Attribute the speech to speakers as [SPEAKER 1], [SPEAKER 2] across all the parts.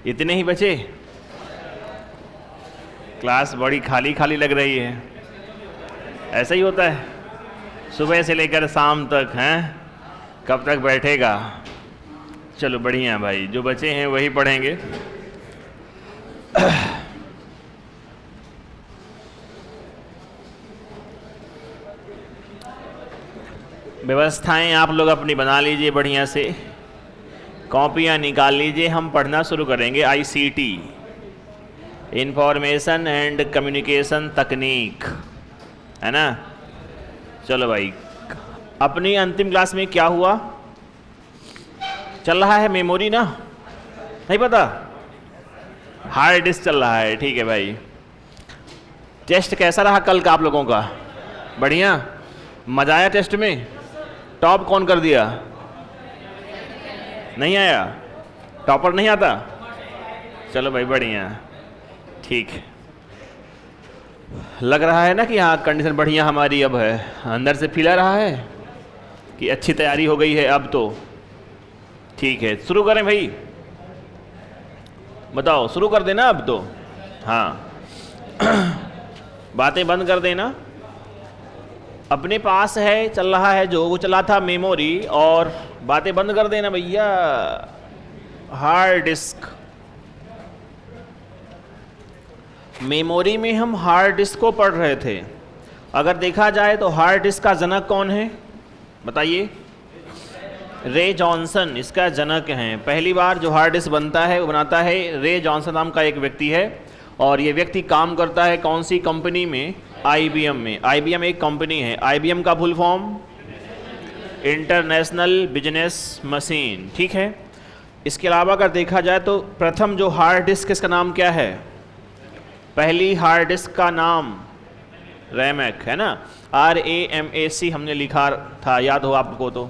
[SPEAKER 1] इतने ही बचे? क्लास बड़ी खाली खाली लग रही है। ऐसा ही होता है, सुबह से लेकर शाम तक हैं, कब तक बैठेगा। चलो बढ़िया भाई, जो बचे हैं वही पढ़ेंगे। व्यवस्थाएं आप लोग अपनी बना लीजिए बढ़िया से, कॉपियां निकाल लीजिए। हम पढ़ना शुरू करेंगे आईसीटी, इंफॉर्मेशन एंड कम्युनिकेशन तकनीक, है ना। चलो भाई, अपनी अंतिम क्लास में क्या हुआ? चल रहा है मेमोरी ना, नहीं पता? हार्ड डिस्क चल रहा है, ठीक है भाई। टेस्ट कैसा रहा कल का आप लोगों का? बढ़िया, मजा आया टेस्ट में? टॉप कौन कर दिया? नहीं आया? टॉपर नहीं आता? चलो भाई बढ़िया, ठीक है। लग रहा है ना कि हाँ कंडीशन बढ़िया हमारी अब है, अंदर से फील आ रहा है कि अच्छी तैयारी हो गई है अब तो। ठीक है, शुरू करें भाई, बताओ शुरू कर देना अब तो। हाँ बातें बंद कर देना। अपने पास है, चल रहा है जो वो चला था मेमोरी, और बातें बंद कर देना भैया। हार्ड डिस्क, मेमोरी में हम हार्ड डिस्क को पढ़ रहे थे। अगर देखा जाए तो हार्ड डिस्क का जनक कौन है बताइए? रे जॉनसन इसका जनक हैं। पहली बार जो हार्ड डिस्क बनता है वो बनाता है रे जॉनसन नाम का एक व्यक्ति है, और ये व्यक्ति काम करता है कौन सी कंपनी में? आईबीएम में। आईबीएम एक कंपनी है। आईबीएम का full form international business machine, ठीक है। इसके अलावा अगर देखा जाए तो प्रथम जो हार्ड डिस्क, इसका नाम क्या है? पहली हार्ड डिस्क का नाम रैमैक, है ना, RAMAC हमने लिखा था, याद हो आपको तो।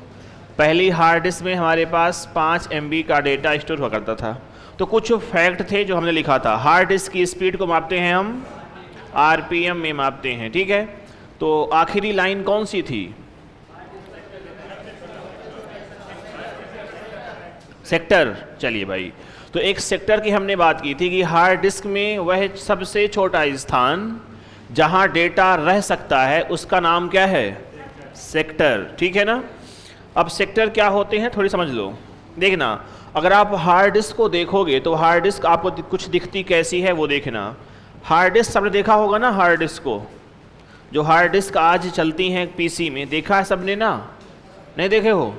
[SPEAKER 1] पहली हार्ड डिस्क में हमारे पास 5 MB का डेटा स्टोर हुआ करता था। तो कुछ फैक्ट थे जो हमने लिखा था। हार्ड डिस्क की स्पीड को मापते हैं हम RPM में मापते हैं, ठीक है। तो आखिरी लाइन कौन सी थी? सेक्टर। चलिए भाई, तो एक सेक्टर की हमने बात की थी कि हार्ड डिस्क में वह सबसे छोटा स्थान जहां डेटा रह सकता है उसका नाम क्या है? सेक्टर, ठीक है ना। अब सेक्टर क्या होते हैं थोड़ी समझ लो। देखना, अगर आप हार्ड डिस्क को देखोगे तो हार्ड डिस्क आपको कुछ दिखती कैसी है वो देखना। हार्ड डिस्क सबने देखा होगा ना, हार्ड डिस्क को, जो हार्ड डिस्क आज चलती हैं पीसी में, देखा है सबने ना? नहीं देखे हो?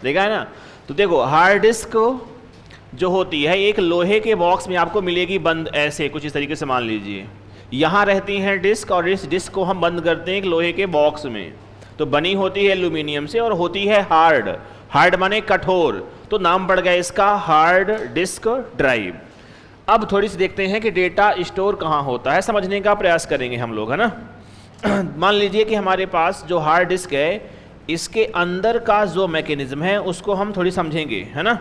[SPEAKER 1] देखा है ना। तो देखो, हार्ड डिस्क जो होती है एक लोहे के बॉक्स में आपको मिलेगी बंद, ऐसे कुछ इस तरीके से मान लीजिए। यहाँ रहती हैं डिस्क, और इस डिस्क को हम बंद करते हैं एक लोहे के बॉक्स में। तो बनी होती है एल्यूमिनियम से और होती है हार्ड। हार्ड माने कठोर, तो नाम पड़ गया इसका हार्ड डिस्क ड्राइव। अब थोड़ी सी देखते हैं कि डेटा स्टोर कहाँ होता है, समझने का प्रयास करेंगे हम लोग, है ना। मान लीजिए कि हमारे पास जो हार्ड डिस्क है, इसके अंदर का जो मैकेनिज्म है उसको हम थोड़ी समझेंगे, है ना।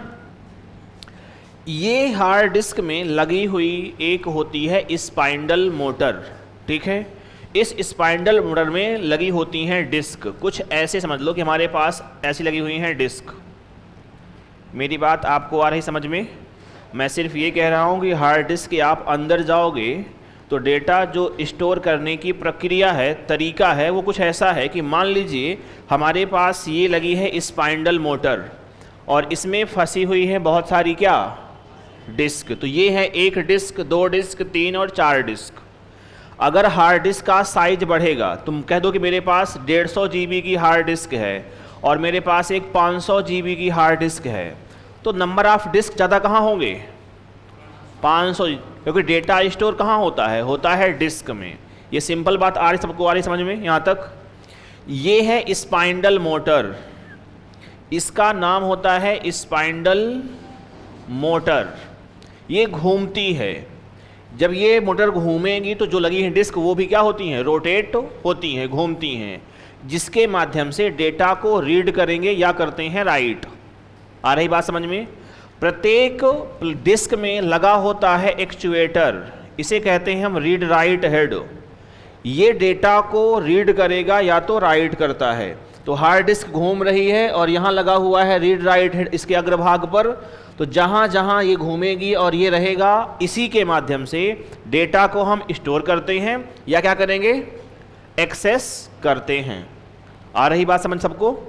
[SPEAKER 1] ये हार्ड डिस्क में लगी हुई एक होती है स्पाइंडल मोटर, ठीक है। इस स्पाइंडल मोटर में लगी होती हैं डिस्क। कुछ ऐसे समझ लो कि हमारे पास ऐसी लगी हुई हैं डिस्क। मेरी बात आपको आ रही समझ में? मैं सिर्फ ये कह रहा हूँ कि हार्ड डिस्क के आप अंदर जाओगे तो डेटा जो स्टोर करने की प्रक्रिया है, तरीका है, वो कुछ ऐसा है कि मान लीजिए हमारे पास ये लगी है स्पाइंडल मोटर, और इसमें फंसी हुई है बहुत सारी क्या? डिस्क। तो ये है 1 डिस्क, 2 डिस्क, 3 और 4 डिस्क। अगर हार्ड डिस्क का साइज बढ़ेगा, तुम कह दो कि मेरे पास 150 GB की हार्ड डिस्क है और मेरे पास एक 500 GB की हार्ड डिस्क है, तो नंबर ऑफ डिस्क ज़्यादा कहाँ होंगे? 500, क्योंकि डेटा स्टोर कहाँ होता है? होता है डिस्क में। ये सिंपल बात आ रही, सबको आ रही समझ में यहाँ तक? ये है स्पाइंडल मोटर, इसका नाम होता है स्पाइंडल मोटर। ये घूमती है। जब ये मोटर घूमेगी तो जो लगी है डिस्क वो भी क्या होती हैं? रोटेट होती हैं, घूमती हैं, जिसके माध्यम से डेटा को रीड करेंगे या करते हैं राइट। आ रही बात समझ में? प्रत्येक डिस्क में लगा होता है एक्चुएटर, इसे कहते हैं हम रीड राइट हेड। ये डेटा को रीड करेगा या तो राइट करता है। तो हार्ड डिस्क घूम रही है और यहाँ लगा हुआ है रीड राइट हेड इसके अग्रभाग पर। तो जहाँ जहाँ ये घूमेगी और ये रहेगा, इसी के माध्यम से डेटा को हम स्टोर करते हैं या क्या करेंगे, एक्सेस करते हैं। आ रही बात समझ सबको?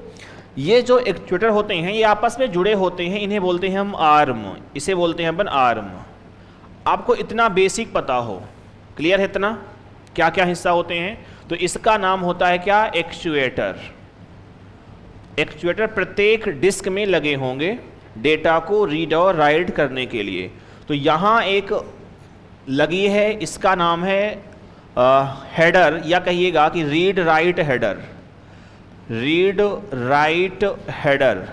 [SPEAKER 1] ये जो एक्चुएटर होते हैं ये आपस में जुड़े होते हैं, इन्हें बोलते हैं हम आर्म, इसे बोलते हैं अपन आर्म। आपको इतना बेसिक पता हो, क्लियर है इतना, क्या क्या हिस्सा होते हैं? तो इसका नाम होता है क्या, एक्चुएटर। एक्चुएटर प्रत्येक डिस्क में लगे होंगे डेटा को रीड और राइट करने के लिए। तो यहाँ एक लगी है, इसका नाम है हेडर, या कहिएगा कि read write header, read write header,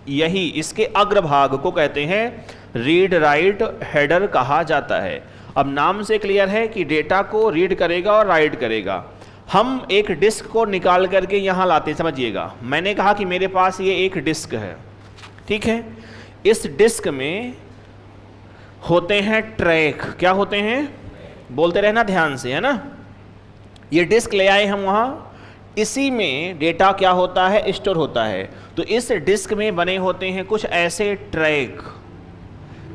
[SPEAKER 1] यही इसके अग्रभाग को कहते हैं रीड राइट हेडर कहा जाता है। अब नाम से क्लियर है कि डेटा को रीड करेगा और राइट करेगा। हम एक डिस्क को निकाल करके यहाँ लाते, समझिएगा, मैंने कहा कि मेरे पास ये एक डिस्क है, ठीक है। इस डिस्क में होते हैं ट्रैक, क्या होते हैं, बोलते रहना ध्यान से, है ना। ये डिस्क ले आए हम वहाँ, इसी में डेटा क्या होता है, स्टोर होता है। तो इस डिस्क में बने होते हैं कुछ ऐसे ट्रैक,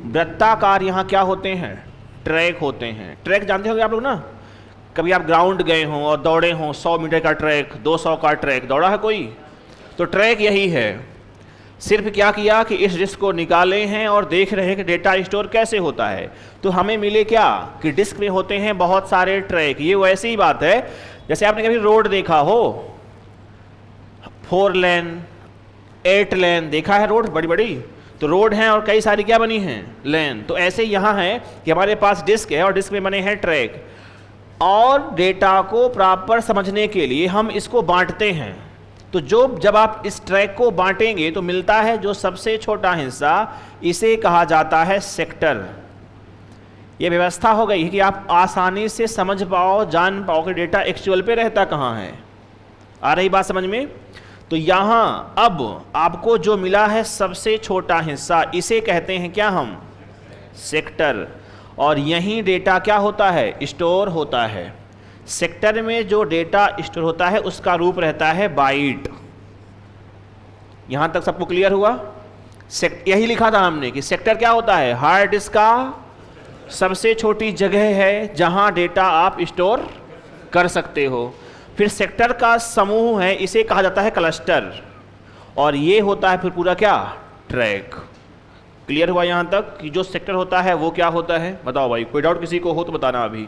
[SPEAKER 1] वृत्ताकार यहाँ क्या होते हैं, ट्रैक होते हैं। ट्रैक जानते होंगे आप लोग ना, कभी आप ग्राउंड गए हों और दौड़े हों, 100 मीटर का ट्रैक, 200 का ट्रैक, दौड़ा है कोई? तो ट्रैक यही है। सिर्फ क्या किया कि इस डिस्क को निकाले हैं और देख रहे हैं कि डेटा स्टोर कैसे होता है। तो हमें मिले क्या कि डिस्क में होते हैं बहुत सारे ट्रैक। ये वैसी ही बात है जैसे आपने कभी रोड देखा हो, 4 लेन 8 लेन देखा है रोड, बड़ी बड़ी तो रोड हैं और कई सारी क्या बनी हैं, लेन। तो ऐसे यहाँ है कि हमारे पास डिस्क है और डिस्क में बने हैं ट्रैक, और डेटा को प्रॉपर समझने के लिए हम इसको बांटते हैं। तो जब आप इस ट्रैक को बांटेंगे तो मिलता है जो सबसे छोटा हिस्सा, इसे कहा जाता है सेक्टर। ये व्यवस्था हो गई है कि आप आसानी से समझ पाओ, जान पाओ कि डेटा एक्चुअल पे रहता कहाँ है। आ रही बात समझ में? तो यहाँ अब आपको जो मिला है सबसे छोटा हिस्सा, इसे कहते हैं क्या हम, सेक्टर। और यहीं डेटा क्या होता है, स्टोर होता है। सेक्टर में जो डेटा स्टोर होता है उसका रूप रहता है बाइट। यहां तक सबको क्लियर हुआ? यही लिखा था हमने कि सेक्टर क्या होता है, हार्ड डिस्क का सबसे छोटी जगह है जहां डेटा आप स्टोर कर सकते हो। फिर सेक्टर का समूह है, इसे कहा जाता है क्लस्टर, और ये होता है फिर पूरा क्या, ट्रैक। क्लियर हुआ यहां तक कि जो सेक्टर होता है वो क्या होता है? बताओ भाई, कोई डाउट किसी को हो तो बताना अभी।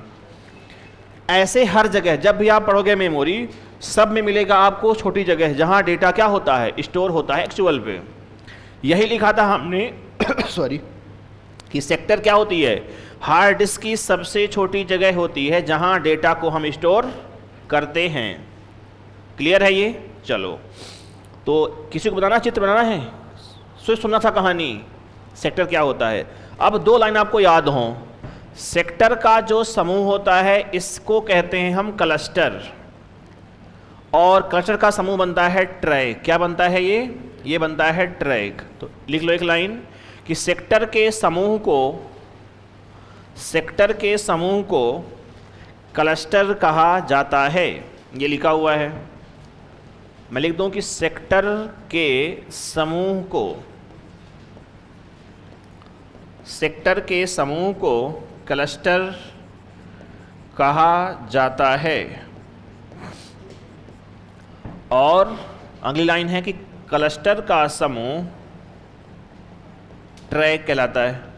[SPEAKER 1] ऐसे हर जगह जब भी आप पढ़ोगे मेमोरी, सब में मिलेगा आपको छोटी जगह जहां डेटा क्या होता है, स्टोर होता है एक्चुअल पे। यही लिखा था हमने सॉरी, कि सेक्टर क्या होती है, हार्ड डिस्क की सबसे छोटी जगह होती है जहां डेटा को हम स्टोर करते हैं। क्लियर है ये? चलो, तो किसी को बताना, चित्र बनाना है, सोच सुनना था कहानी, सेक्टर क्या होता है। अब 2 लाइन आपको याद हों। सेक्टर का जो समूह होता है इसको कहते हैं हम क्लस्टर, और क्लस्टर का समूह बनता है ट्रैक। क्या बनता है ये बनता है ट्रैक। तो लिख लो एक लाइन कि सेक्टर के समूह को क्लस्टर कहा जाता है। ये लिखा हुआ है, मैं लिख दूं कि सेक्टर के समूह को क्लस्टर कहा जाता है। और अगली लाइन है कि क्लस्टर का समूह ट्रैक कहलाता है।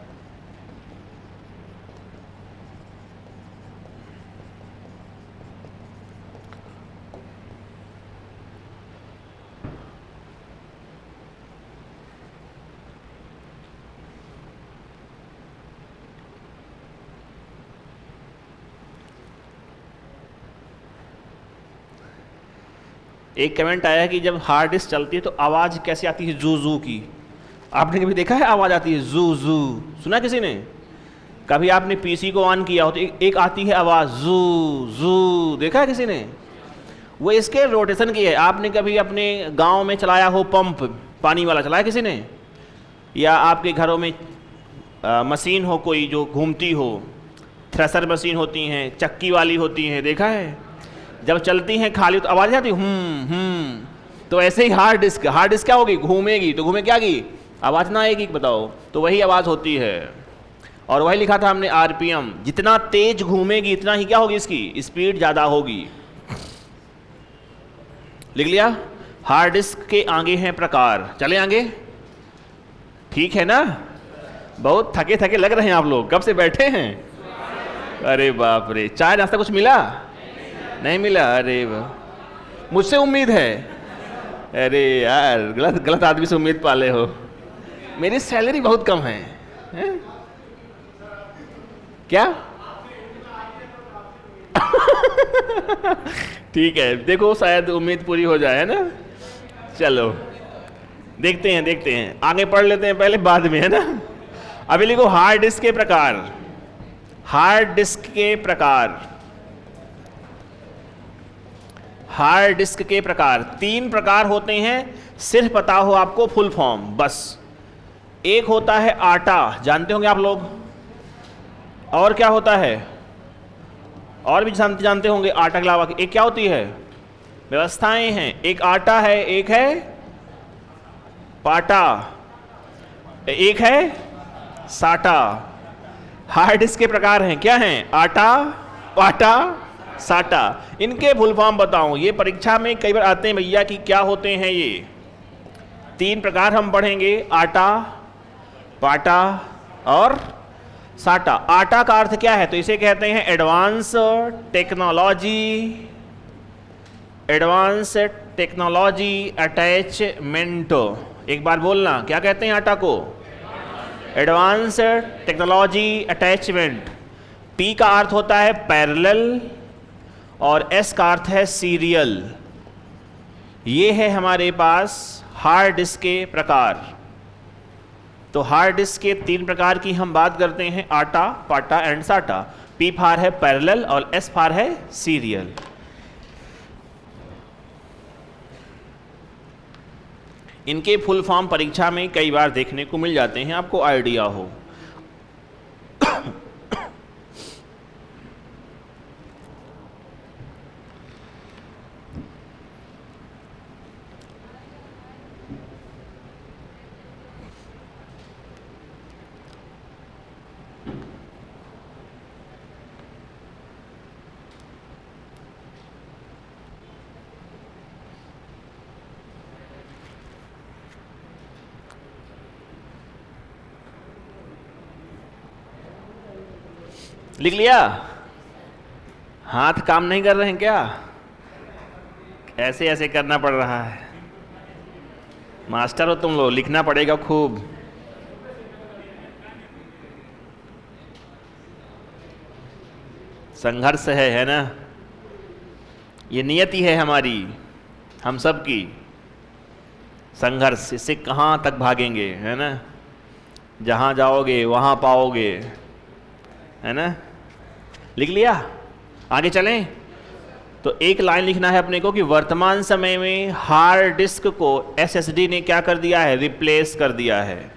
[SPEAKER 1] एक कमेंट आया है कि जब हार्ड डिस्क चलती है तो आवाज़ कैसे आती है, जू जू की। आपने कभी देखा है आवाज़ आती है जू जू? सुना किसी ने? कभी आपने पीसी को ऑन किया हो तो एक आती है आवाज़ जू जू, देखा है किसी ने? वो इसके रोटेशन की है। आपने कभी अपने गांव में चलाया हो पंप, पानी वाला चलाया किसी ने? या आपके घरों में मशीन हो कोई जो घूमती हो, थ्रेसर मशीन होती हैं, चक्की वाली होती हैं, देखा है? जब चलती हैं खाली तो आवाज़ आती है तो ऐसे ही हार्ड डिस्क क्या होगी, घूमेगी, तो घूमे क्या की आवाज ना आएगी, बताओ, तो वही आवाज होती है। और वही लिखा था हमने आरपीएम, जितना तेज घूमेगी इतना ही क्या होगी, इसकी स्पीड ज्यादा होगी। लिख लिया। हार्ड डिस्क के आगे हैं प्रकार, चले आगे, ठीक है ना। बहुत थके थके लग रहे हैं आप लोग, कब से बैठे हैं, अरे बाप रे, चाय नाश्ता कुछ मिला, नहीं मिला, अरे वाह, मुझसे उम्मीद है, अरे यार गलत गलत आदमी से उम्मीद पाले हो, मेरी सैलरी बहुत कम है, हैं? क्या ठीक है, देखो शायद उम्मीद पूरी हो जाए, है ना। चलो देखते हैं आगे पढ़ लेते हैं पहले, बाद में, है ना। अभी लिखो हार्ड डिस्क के प्रकार। हार्ड डिस्क के प्रकार, हार्ड डिस्क के प्रकार 3 प्रकार होते हैं, सिर्फ पता हो आपको फुल फॉर्म बस। एक होता है आटा, जानते होंगे आप लोग, और क्या होता है, और भी जानते होंगे आटा के अलावा। एक क्या होती है, व्यवस्थाएं हैं, एक आटा है, एक है पाटा, एक है साटा। हार्ड डिस्क के प्रकार हैं, क्या हैं, आटा, पाटा, साटा। इनके फुल फॉर्म बताऊं, ये परीक्षा में कई बार आते हैं भैया कि क्या होते हैं ये। 3 प्रकार हम पढ़ेंगे, आटा, पाटा और साटा। आटा का अर्थ क्या है, तो इसे कहते हैं advance technology, advance technology attachment. एक बार बोलना, क्या कहते हैं आटा को, एडवांस टेक्नोलॉजी अटैचमेंट। पी का अर्थ होता है पैरेलल और एस का अर्थ है सीरियल। ये है हमारे पास हार्ड डिस्क के प्रकार। तो हार्ड डिस्क के 3 प्रकार की हम बात करते हैं, आटा, पाटा एंड साटा। पी फार है पैरेलल और एस फार है सीरियल। इनके फुल फॉर्म परीक्षा में कई बार देखने को मिल जाते हैं, आपको आइडिया हो। लिख लिया, हाथ काम नहीं कर रहे हैं क्या, ऐसे ऐसे करना पड़ रहा है, मास्टर हो तुम लोग, लिखना पड़ेगा खूब। संघर्ष है ना, ये नियति है हमारी, हम सब की संघर्ष। इससे कहाँ तक भागेंगे, है ना, जहाँ जाओगे वहाँ पाओगे, है ना। लिख लिया, आगे चलें। तो एक लाइन लिखना है अपने को कि वर्तमान समय में हार्ड डिस्क को एसएसडी ने क्या कर दिया है, रिप्लेस कर दिया है।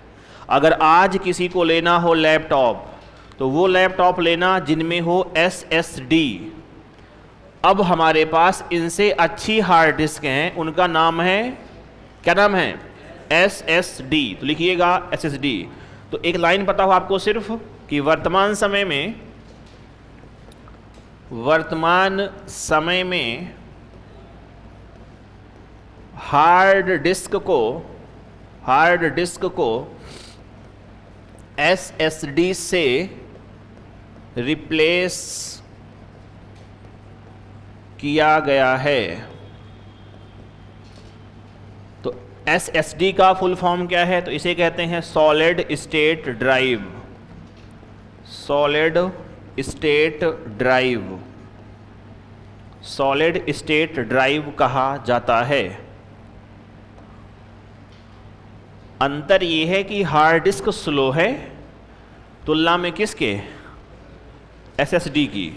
[SPEAKER 1] अगर आज किसी को लेना हो लैपटॉप, तो वो लैपटॉप लेना जिनमें हो एसएसडी। अब हमारे पास इनसे अच्छी हार्ड डिस्क हैं, उनका नाम है, क्या नाम है, एसएसडी। तो लिखिएगा एसएसडी। तो एक लाइन पता हो आपको सिर्फ कि वर्तमान समय में हार्ड डिस्क को एसएसडी से रिप्लेस किया गया है। तो एसएसडी का फुल फॉर्म क्या है, तो इसे कहते हैं solid state drive. Solid state drive, solid state drive कहा जाता है। अंतर यह है कि हार्ड डिस्क स्लो है तुलना में किसके, एसएसडी की।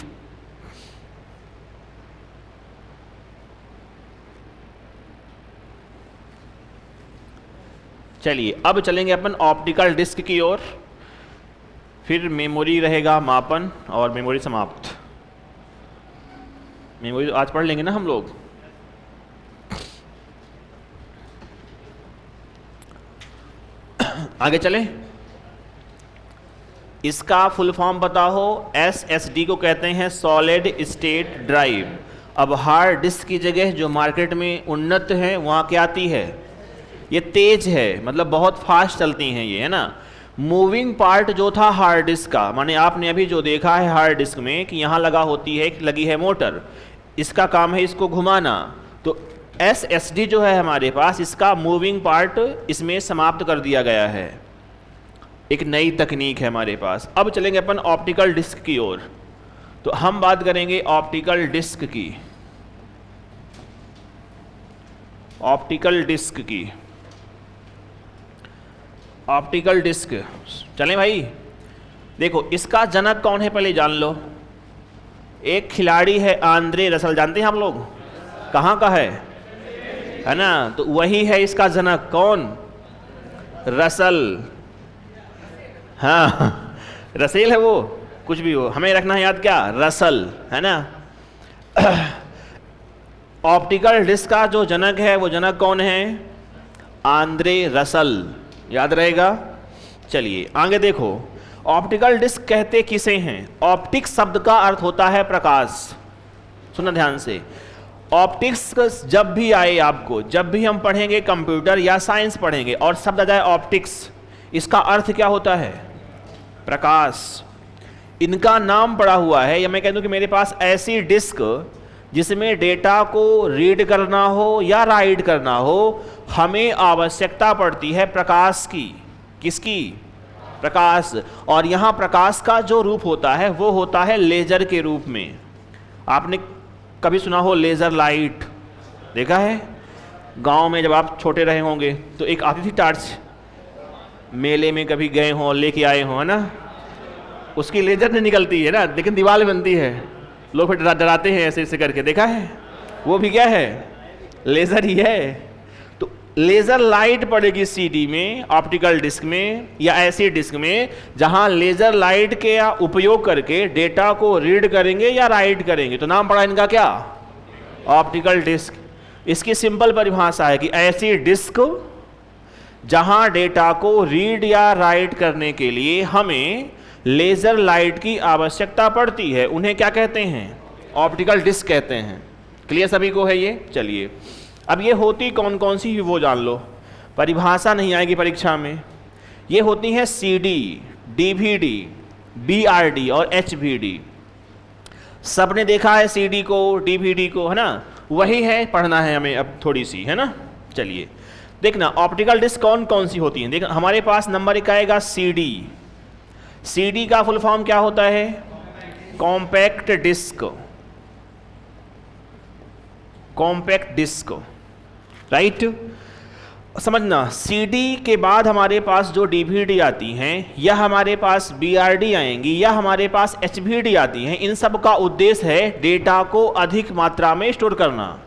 [SPEAKER 1] चलिए अब चलेंगे अपन ऑप्टिकल डिस्क की ओर, फिर मेमोरी रहेगा मापन और मेमोरी समाप्त। मेमोरी आज पढ़ लेंगे ना हम लोग। आगे चलें। इसका फुल फॉर्म पता हो, SSD को कहते हैं सॉलिड स्टेट ड्राइव। अब हार्ड डिस्क की जगह जो मार्केट में उन्नत है वहाँ क्या आती है, ये तेज है, मतलब बहुत फास्ट चलती हैं ये, है ना। मूविंग पार्ट जो था हार्ड डिस्क का, माने आपने अभी जो देखा है हार्ड डिस्क में कि यहाँ लगी है मोटर, इसका काम है इसको घुमाना। तो SSD जो है हमारे पास, इसका मूविंग पार्ट इसमें समाप्त कर दिया गया है, एक नई तकनीक है हमारे पास। अब चलेंगे अपन ऑप्टिकल डिस्क की ओर। तो हम बात करेंगे ऑप्टिकल डिस्क की, ऑप्टिकल डिस्क की, ऑप्टिकल डिस्क। चलें भाई, देखो इसका जनक कौन है पहले जान लो। एक खिलाड़ी है आंद्रे रसल, जानते हैं आप लोग, कहाँ का है ना। तो वही है इसका जनक, कौन, रसल। हाँ रसेल है वो, कुछ भी हो, हमें रखना है याद क्या, रसल, है ना। ऑप्टिकल डिस्क का जो जनक है वो जनक कौन है, आंद्रे रसल, याद रहेगा। चलिए आगे देखो, ऑप्टिकल डिस्क कहते किसे हैं। ऑप्टिक्स शब्द का अर्थ होता है प्रकाश। सुनना ध्यान से, ऑप्टिक्स जब भी आए आपको, जब भी हम पढ़ेंगे कंप्यूटर या साइंस पढ़ेंगे और शब्द आ जाए ऑप्टिक्स, इसका अर्थ क्या होता है, प्रकाश। इनका नाम पड़ा हुआ है, या मैं कह दूं कि मेरे पास ऐसी डिस्क जिसमें डेटा को रीड करना हो या राइट करना हो, हमें आवश्यकता पड़ती है प्रकाश की। किसकी, प्रकाश। और यहाँ प्रकाश का जो रूप होता है वो होता है लेजर के रूप में। आपने कभी सुना हो लेजर लाइट, देखा है गांव में जब आप छोटे रहे होंगे तो एक आती थी टार्च, मेले में कभी गए हो लेके आए हो, है ना। उसकी लेजर नहीं निकलती है ना, लेकिन दीवार बनती है, लोग फिर डराते हैं ऐसे ऐसे करके, देखा है। वो भी क्या है, लेजर ही है। तो लेजर लाइट पड़ेगी सीडी में, ऑप्टिकल डिस्क में, या ऐसी डिस्क में जहां लेजर लाइट के उपयोग करके डेटा को रीड करेंगे या राइट करेंगे। तो नाम पड़ा इनका क्या, ऑप्टिकल डिस्क। इसकी सिंपल परिभाषा है कि ऐसी डिस्क जहां डेटा को रीड या राइट करने के लिए हमें लेजर लाइट की आवश्यकता पड़ती है, उन्हें क्या कहते हैं, ऑप्टिकल डिस्क कहते हैं। क्लियर सभी को है ये। चलिए अब ये होती कौन कौन सी वो जान लो, परिभाषा नहीं आएगी परीक्षा में। ये होती हैं सीडी, डीवीडी, बीआरडी और एचवीडी। सबने देखा है सीडी को, डीवीडी को, है ना। वही है, पढ़ना है हमें अब थोड़ी सी, है ना। चलिए देखना ऑप्टिकल डिस्क कौन कौन सी होती हैं। देखना हमारे पास नंबर एक आएगा सीडी। सीडी का फुल फॉर्म क्या होता है, compact disc, compact disc, right. समझना, सीडी के बाद हमारे पास जो डीवीडी आती हैं, या हमारे पास बीआरडी आएंगी, या हमारे पास एचवीडी आती हैं, इन सब का उद्देश्य है डेटा को अधिक मात्रा में स्टोर करना।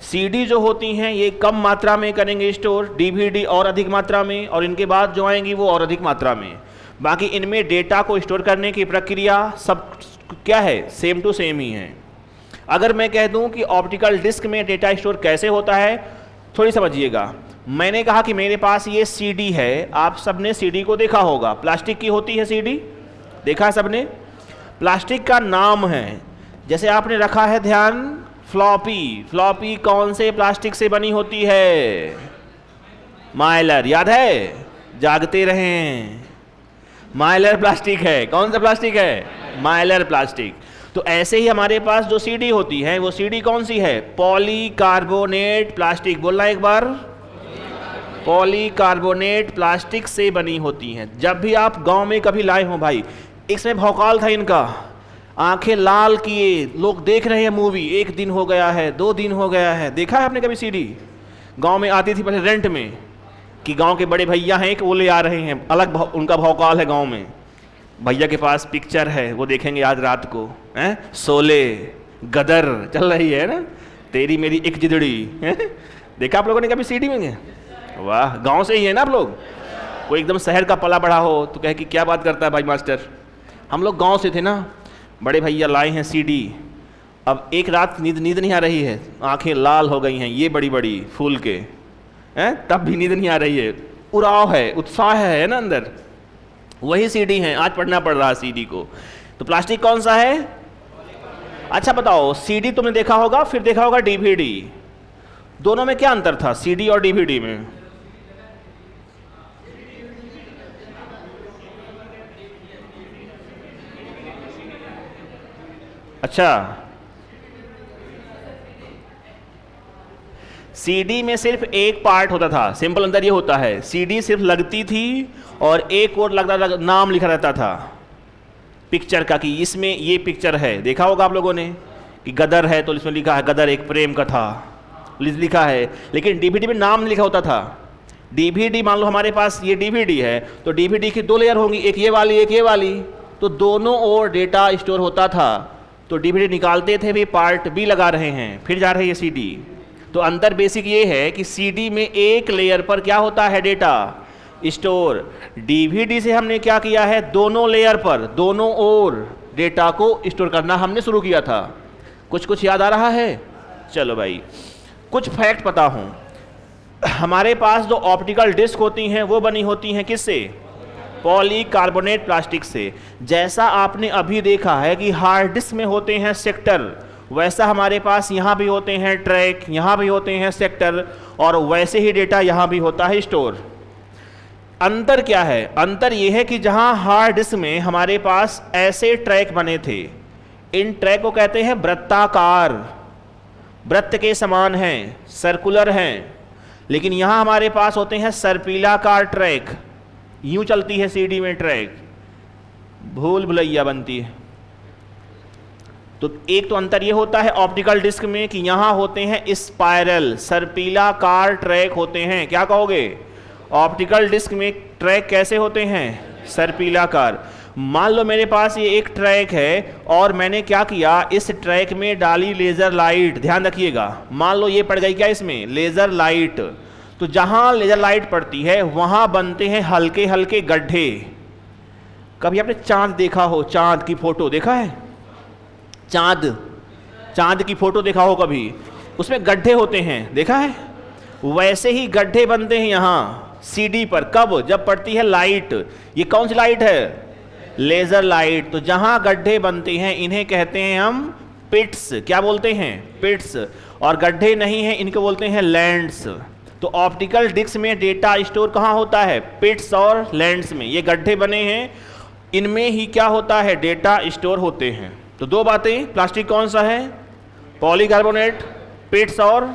[SPEAKER 1] सीडी जो होती हैं ये कम मात्रा में करेंगे स्टोर, डीवीडी और अधिक मात्रा में, और इनके बाद जो आएंगी वो और अधिक मात्रा में। बाकी इनमें डेटा को स्टोर करने की प्रक्रिया सब क्या है, सेम टू सेम ही है। अगर मैं कह दूं कि ऑप्टिकल डिस्क में डेटा स्टोर कैसे होता है, थोड़ी समझिएगा। मैंने कहा कि मेरे पास ये सीडी है, आप सबने सीडी को देखा होगा, प्लास्टिक की होती है सीडी, देखा सबने। प्लास्टिक का नाम है, जैसे आपने रखा है ध्यान, फ्लॉपी। फ्लॉपी कौन से प्लास्टिक से बनी होती है, माइलर, याद है, जागते रहें, माइलर प्लास्टिक है। कौन सा प्लास्टिक है, माइलर प्लास्टिक। तो ऐसे ही हमारे पास जो सीडी होती है वो सीडी कौन सी है, पॉलीकार्बोनेट प्लास्टिक। बोलना एक बार, पॉलीकार्बोनेट प्लास्टिक से बनी होती हैं। जब भी आप गांव में कभी लाए हो भाई, इसमें भौकाल था इनका, आंखें लाल किए, लोग देख रहे हैं मूवी, 1 दिन हो गया है, 2 दिन हो गया है। देखा है आपने कभी सीडी, गांव में आती थी पहले रेंट में, कि गांव के बड़े भैया हैं कि वो ले आ रहे हैं, अलग उनका भौकाल है गांव में। भैया के पास पिक्चर है, वो देखेंगे आज रात को, हैं, शोले, गदर चल रही है ना, तेरी मेरी एक जिदड़ी, देखा आप लोगों ने कभी सीडी में। वाह, गांव से ही है ना आप लोग। कोई एकदम शहर का पला बड़ा हो तो कहे कि क्या बात करता है भाई मास्टर, हम लोग गांव से थे ना। बड़े भैया लाए हैं सीडी, अब एक रात नींद नहीं आ रही है, आंखें लाल हो गई हैं ये बड़ी बड़ी फूल के, हैं, तब भी नींद नहीं आ रही है, उड़ाव है, उत्साह है ना अंदर, वही सीडी है। आज पढ़ना पड़ रहा है सीडी को। तो प्लास्टिक कौन सा है? अच्छा बताओ, सीडी तुमने देखा होगा, फिर देखा होगा डीवीडी, दोनों में क्या अंतर था सीडी और डीवीडी में? अच्छा, सीडी में सिर्फ एक पार्ट होता था, सिंपल अंदर ये होता है, सीडी सिर्फ लगती थी और एक और लगता था, नाम लिखा रहता था पिक्चर का कि इसमें ये पिक्चर है। देखा होगा आप लोगों ने कि गदर है तो इसमें लिखा है गदर एक प्रेम कथा लिखा है, लेकिन डीवीडी में नाम लिखा होता था। डीवीडी मान लो हमारे पास ये डीवीडी है तो डीवीडी की दो लेयर होंगी, एक ये वाली एक ये वाली, तो दोनों ओर डेटा स्टोर होता था। तो डीवीडी निकालते थे भी पार्ट बी लगा रहे हैं, फिर जा रहे हैं सीडी। तो अंतर बेसिक ये है कि सीडी में एक लेयर पर क्या होता है डेटा स्टोर, डीवीडी से हमने क्या किया है दोनों लेयर पर दोनों ओर डेटा को स्टोर करना हमने शुरू किया था। कुछ याद आ रहा है? चलो भाई, कुछ फैक्ट पता हूं। हमारे पास जो ऑप्टिकल डिस्क होती हैं वो बनी होती हैं किससे? पॉलीकार्बोनेट प्लास्टिक से। जैसा आपने अभी देखा है कि हार्ड डिस्क में होते हैं सेक्टर, वैसा हमारे पास यहाँ भी होते हैं ट्रैक, यहाँ भी होते हैं सेक्टर, और वैसे ही डेटा यहाँ भी होता है स्टोर। अंतर क्या है? अंतर यह है कि जहाँ हार्ड डिस्क में हमारे पास ऐसे ट्रैक बने थे, इन ट्रैक को कहते हैं वृत्ताकार, वृत्त के समान हैं, सर्कुलर हैं, लेकिन यहाँ हमारे पास होते हैं सर्पिलाकार ट्रैक, यूं चलती है सीडी में ट्रैक, भूल भुलैया बनती है। तो एक तो अंतर ये होता है ऑप्टिकल डिस्क में कि यहाँ होते हैं स्पाइरल सर्पिलाकार ट्रैक होते हैं। क्या कहोगे? ऑप्टिकल डिस्क में ट्रैक कैसे होते हैं? सर्पिलाकार। मान लो मेरे पास ये एक ट्रैक है और मैंने क्या किया, इस ट्रैक में डाली लेज़र लाइट, ध्यान रखिएगा, मान लो ये पड़ गई क्या इसमें लेज़र लाइट, तो जहाँ लेज़र लाइट पड़ती है वहाँ बनते हैं हल्के हल्के गड्ढे। कभी आपने चांद देखा हो? चांद की फोटो देखा है? चांद की फोटो देखा हो कभी? उसमें गड्ढे होते हैं, देखा है? वैसे ही गड्ढे बनते हैं यहाँ सीडी पर। कब? जब पड़ती है लाइट। ये कौन सी लाइट है? Laser light. तो जहां गड्ढे बनते हैं इन्हें कहते हैं हम पिट्स। क्या बोलते हैं? पिट्स। और गड्ढे नहीं हैं इनको बोलते हैं लैंड्स। तो ऑप्टिकल डिस्क में डेटा स्टोर कहाँ होता है? पिट्स और लैंड्स में। ये गड्ढे बने हैं, इनमें ही क्या होता है? डेटा स्टोर होते हैं। तो दो बातें, प्लास्टिक कौन सा है? पॉलीकार्बोनेट। पिट्स और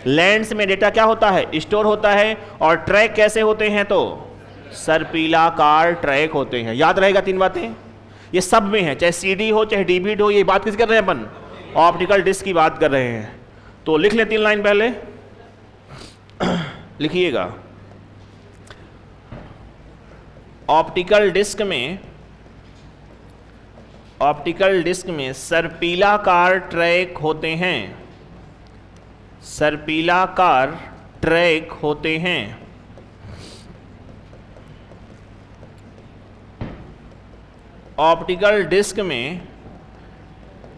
[SPEAKER 1] लैंड्स में डेटा क्या होता है? स्टोर होता है। और ट्रैक कैसे होते हैं? तो सर्पिलाकार ट्रैक होते हैं। याद रहेगा तीन बातें, ये सब में है, चाहे सीडी हो चाहे डीवीडी हो। ये बात किस कर रहे हैं अपन? ऑप्टिकल डिस्क की बात कर रहे हैं। तो लिख ले 3 लाइन पहले लिखिएगा। ऑप्टिकल डिस्क में सर्पिलाकार ट्रैक होते हैं, सर्पिलाकार ट्रैक होते हैं। ऑप्टिकल डिस्क में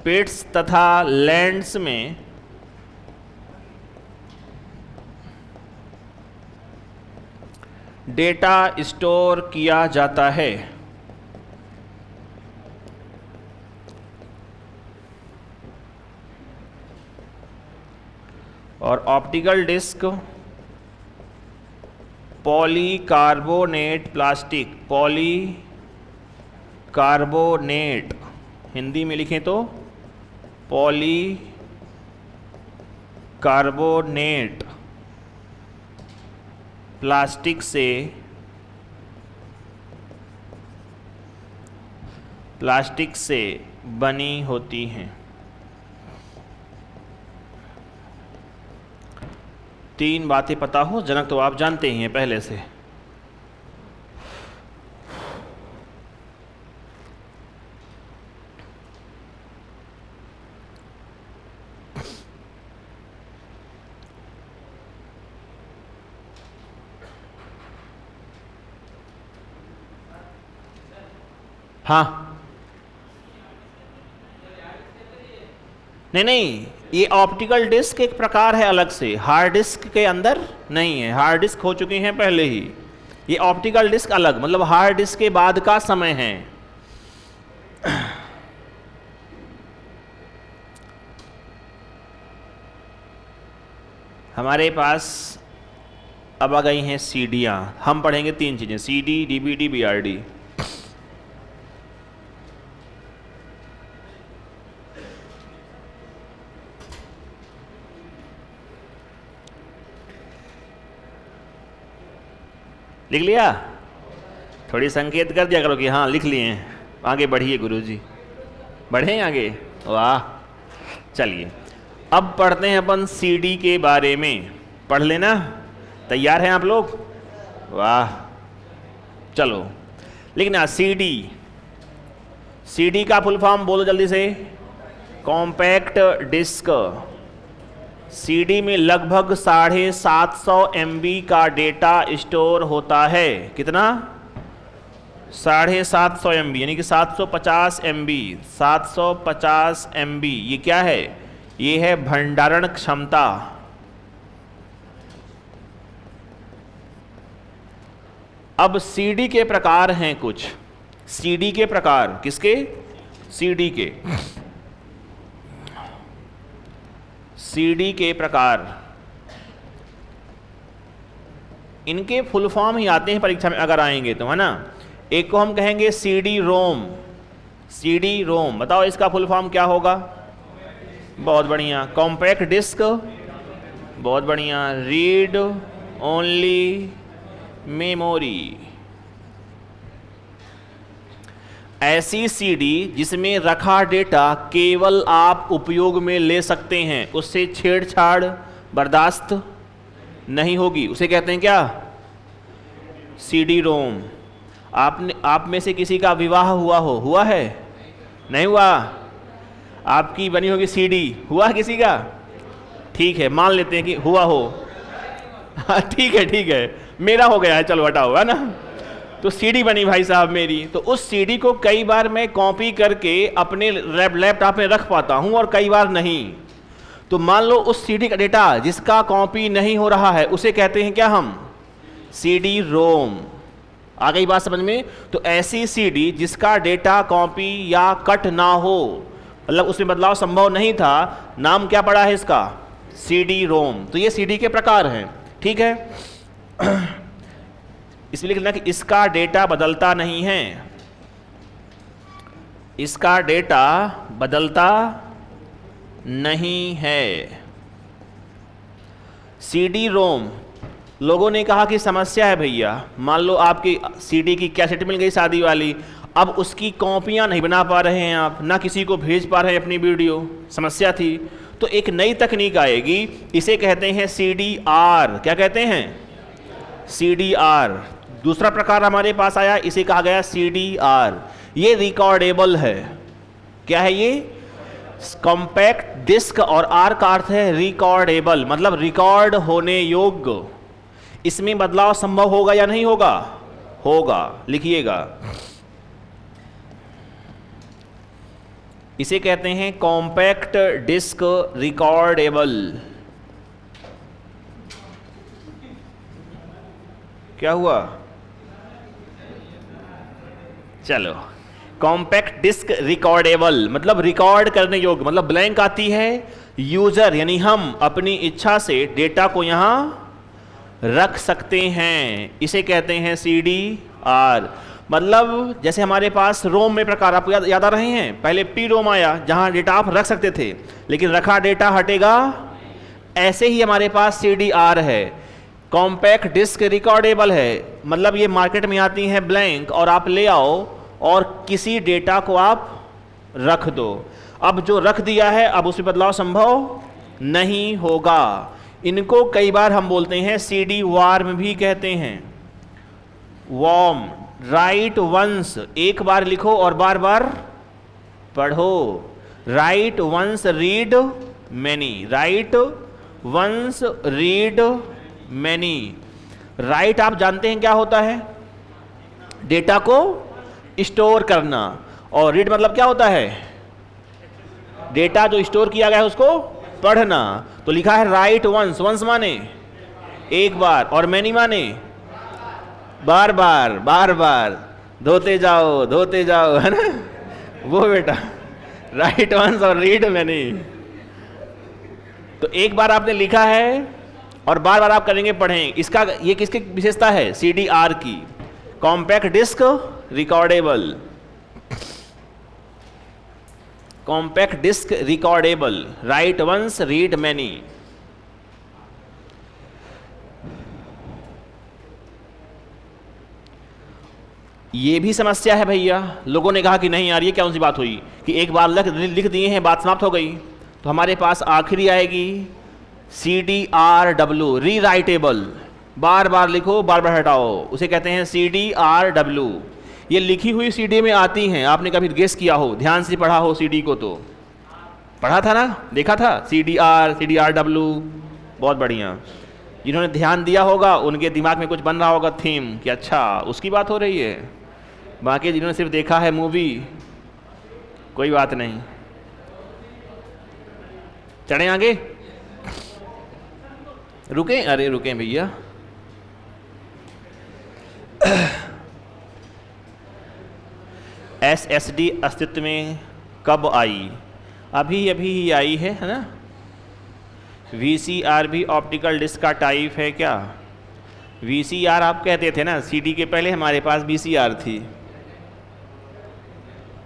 [SPEAKER 1] पिट्स तथा लैंड्स में डेटा स्टोर किया जाता है। और optical disc polycarbonate plastic, polycarbonate, Hindi में लिखें तो पॉलीकार्बोनेट प्लास्टिक से बनी होती हैं। 3 बातें पता हो, जनक तो आप जानते ही हैं पहले से। हाँ, नहीं, ये ऑप्टिकल डिस्क एक प्रकार है अलग से, हार्ड डिस्क के अंदर नहीं है। हार्ड डिस्क हो चुके हैं पहले ही, ये ऑप्टिकल डिस्क अलग, मतलब हार्ड डिस्क के बाद का समय है। हमारे पास अब आ गई हैं सीडियाँ। हम पढ़ेंगे 3 चीज़ें, सीडी, डीवीडी, बीआरडी। लिख लिया? थोड़ी संकेत कर दिया करो कि हाँ लिख लिए हैं। आगे बढ़िए गुरुजी, बढ़ें आगे। वाह, चलिए अब पढ़ते हैं अपन सीडी के बारे में। पढ़ लेना, तैयार हैं आप लोग? वाह, चलो लिखना सीडी। सीडी का फुल फॉर्म बोलो जल्दी से। Compact disc. सीडी में लगभग 750 MB का डेटा स्टोर होता है। कितना? 750 MB, यानी कि 750 MB। 750 MB ये क्या है? ये है भंडारण क्षमता। अब सीडी के प्रकार हैं कुछ। सीडी के प्रकार किसके? सीडी के। सीडी के प्रकार, इनके फुल फॉर्म ही आते हैं परीक्षा में अगर आएंगे तो, है ना। एक को हम कहेंगे सीडी रोम। सीडी रोम, बताओ इसका फुल फॉर्म क्या होगा? बहुत बढ़िया। कॉम्पैक्ट डिस्क, बहुत बढ़िया। रीड ओनली मेमोरी, ऐसी सीडी जिसमें रखा डेटा केवल आप उपयोग में ले सकते हैं, उससे छेड़छाड़ बर्दाश्त नहीं होगी, उसे कहते हैं क्या? CD ROM. आप में से किसी का विवाह हुआ है? नहीं हुआ? आपकी बनी होगी सीडी, हुआ किसी का? ठीक है, मान लेते हैं कि हुआ हो। हाँ ठीक है, मेरा हो गया है, चलो हटाओ, है ना। तो सीडी बनी भाई साहब मेरी, तो उस सीडी को कई बार मैं कॉपी करके अपने लैपटॉप में रख पाता हूं और कई बार नहीं। तो मान लो उस सीडी का डेटा जिसका कॉपी नहीं हो रहा है उसे कहते हैं क्या हम? CD ROM. आ गई बात समझ में? तो ऐसी सीडी जिसका डेटा कॉपी या कट ना हो, मतलब उसमें बदलाव संभव नहीं था, नाम क्या पड़ा है इसका? CD ROM. तो ये सीडी के प्रकार हैं, ठीक है। इसलिए लिखना कि इसका डेटा बदलता नहीं है। इसका डेटा बदलता नहीं है। सीडी रोम, लोगों ने कहा कि समस्या है भैया, मान लो आपकी सीडी की कैसेट मिल गई शादी वाली, अब उसकी कॉपियां नहीं बना पा रहे हैं आप, ना किसी को भेज पा रहे हैं अपनी वीडियो, समस्या थी। तो एक नई तकनीक आएगी, इसे कहते हैं CDR। क्या कहते हैं? CDR। दूसरा प्रकार हमारे पास आया, इसे कहा गया CDR। ये रिकॉर्डेबल है। क्या है ये? कॉम्पैक्ट डिस्क, और आर का अर्थ है रिकॉर्डेबल, मतलब रिकॉर्ड होने योग्य। इसमें बदलाव संभव होगा या नहीं होगा? होगा, लिखिएगा। इसे कहते हैं कॉम्पैक्ट डिस्क रिकॉर्डेबल। क्या हुआ? चलो, कॉम्पैक्ट डिस्क रिकॉर्डेबल मतलब रिकॉर्ड करने योग्य, मतलब ब्लैंक आती है, यूजर यानी हम अपनी इच्छा से डेटा को यहां रख सकते हैं, इसे कहते हैं CDR। मतलब जैसे हमारे पास रोम में प्रकार आपको याद आ रहे हैं, पहले पी रोम आया जहां डेटा आप रख सकते थे लेकिन रखा डेटा हटेगा, ऐसे ही हमारे पास CDR है, कॉम्पैक्ट डिस्क रिकॉर्डेबल है। मतलब ये मार्केट में आती हैं ब्लैंक और आप ले आओ और किसी डेटा को आप रख दो। अब जो रख दिया है अब उसमें बदलाव संभव नहीं होगा। इनको कई बार हम बोलते हैं CD वार्म भी कहते हैं। वॉर्म, राइट वंस, एक बार लिखो और बार बार पढ़ो। Write once read many, write once read many. Right आप जानते हैं क्या होता है? डेटा को स्टोर करना, और रीड मतलब क्या होता है? डेटा जो स्टोर किया गया है उसको पढ़ना। तो लिखा है राइट वंस, वंस माने एक बार और मैनी माने बार बार बार बार धोते जाओ, है ना वो बेटा, राइट वंस और रीड मैनी। तो एक बार आपने लिखा है और बार बार आप करेंगे, पढ़ें। इसका ये किसकी विशेषता है? CDR की, compact disc recordable, compact disc recordable, write once read many. ये भी समस्या है भैया। लोगों ने कहा कि नहीं यार ये क्या सी बात हुई कि एक बार लिख दिए हैं, बात समाप्त हो गई। तो हमारे पास आखिरी आएगी CDRW, रीराइटेबल, बार बार लिखो बार बार हटाओ, उसे कहते हैं CDRW। ये लिखी हुई CD में आती हैं, आपने कभी गेस किया हो, ध्यान से पढ़ा हो CD को, तो पढ़ा था ना, देखा था CDRW, बहुत बढ़िया। जिन्होंने ध्यान दिया होगा उनके दिमाग में कुछ बन रहा होगा थीम कि अच्छा उसकी बात हो रही है। बाकी जिन्होंने सिर्फ देखा है मूवी, कोई बात नहीं। चढ़े आगे, रुकें, अरे रुकें भैया। SSD अस्तित्व में कब आई? अभी अभी ही आई है ना। VCR भी ऑप्टिकल डिस्क का टाइप है क्या? VCR आप कहते थे ना, CD के पहले हमारे पास VCR थी,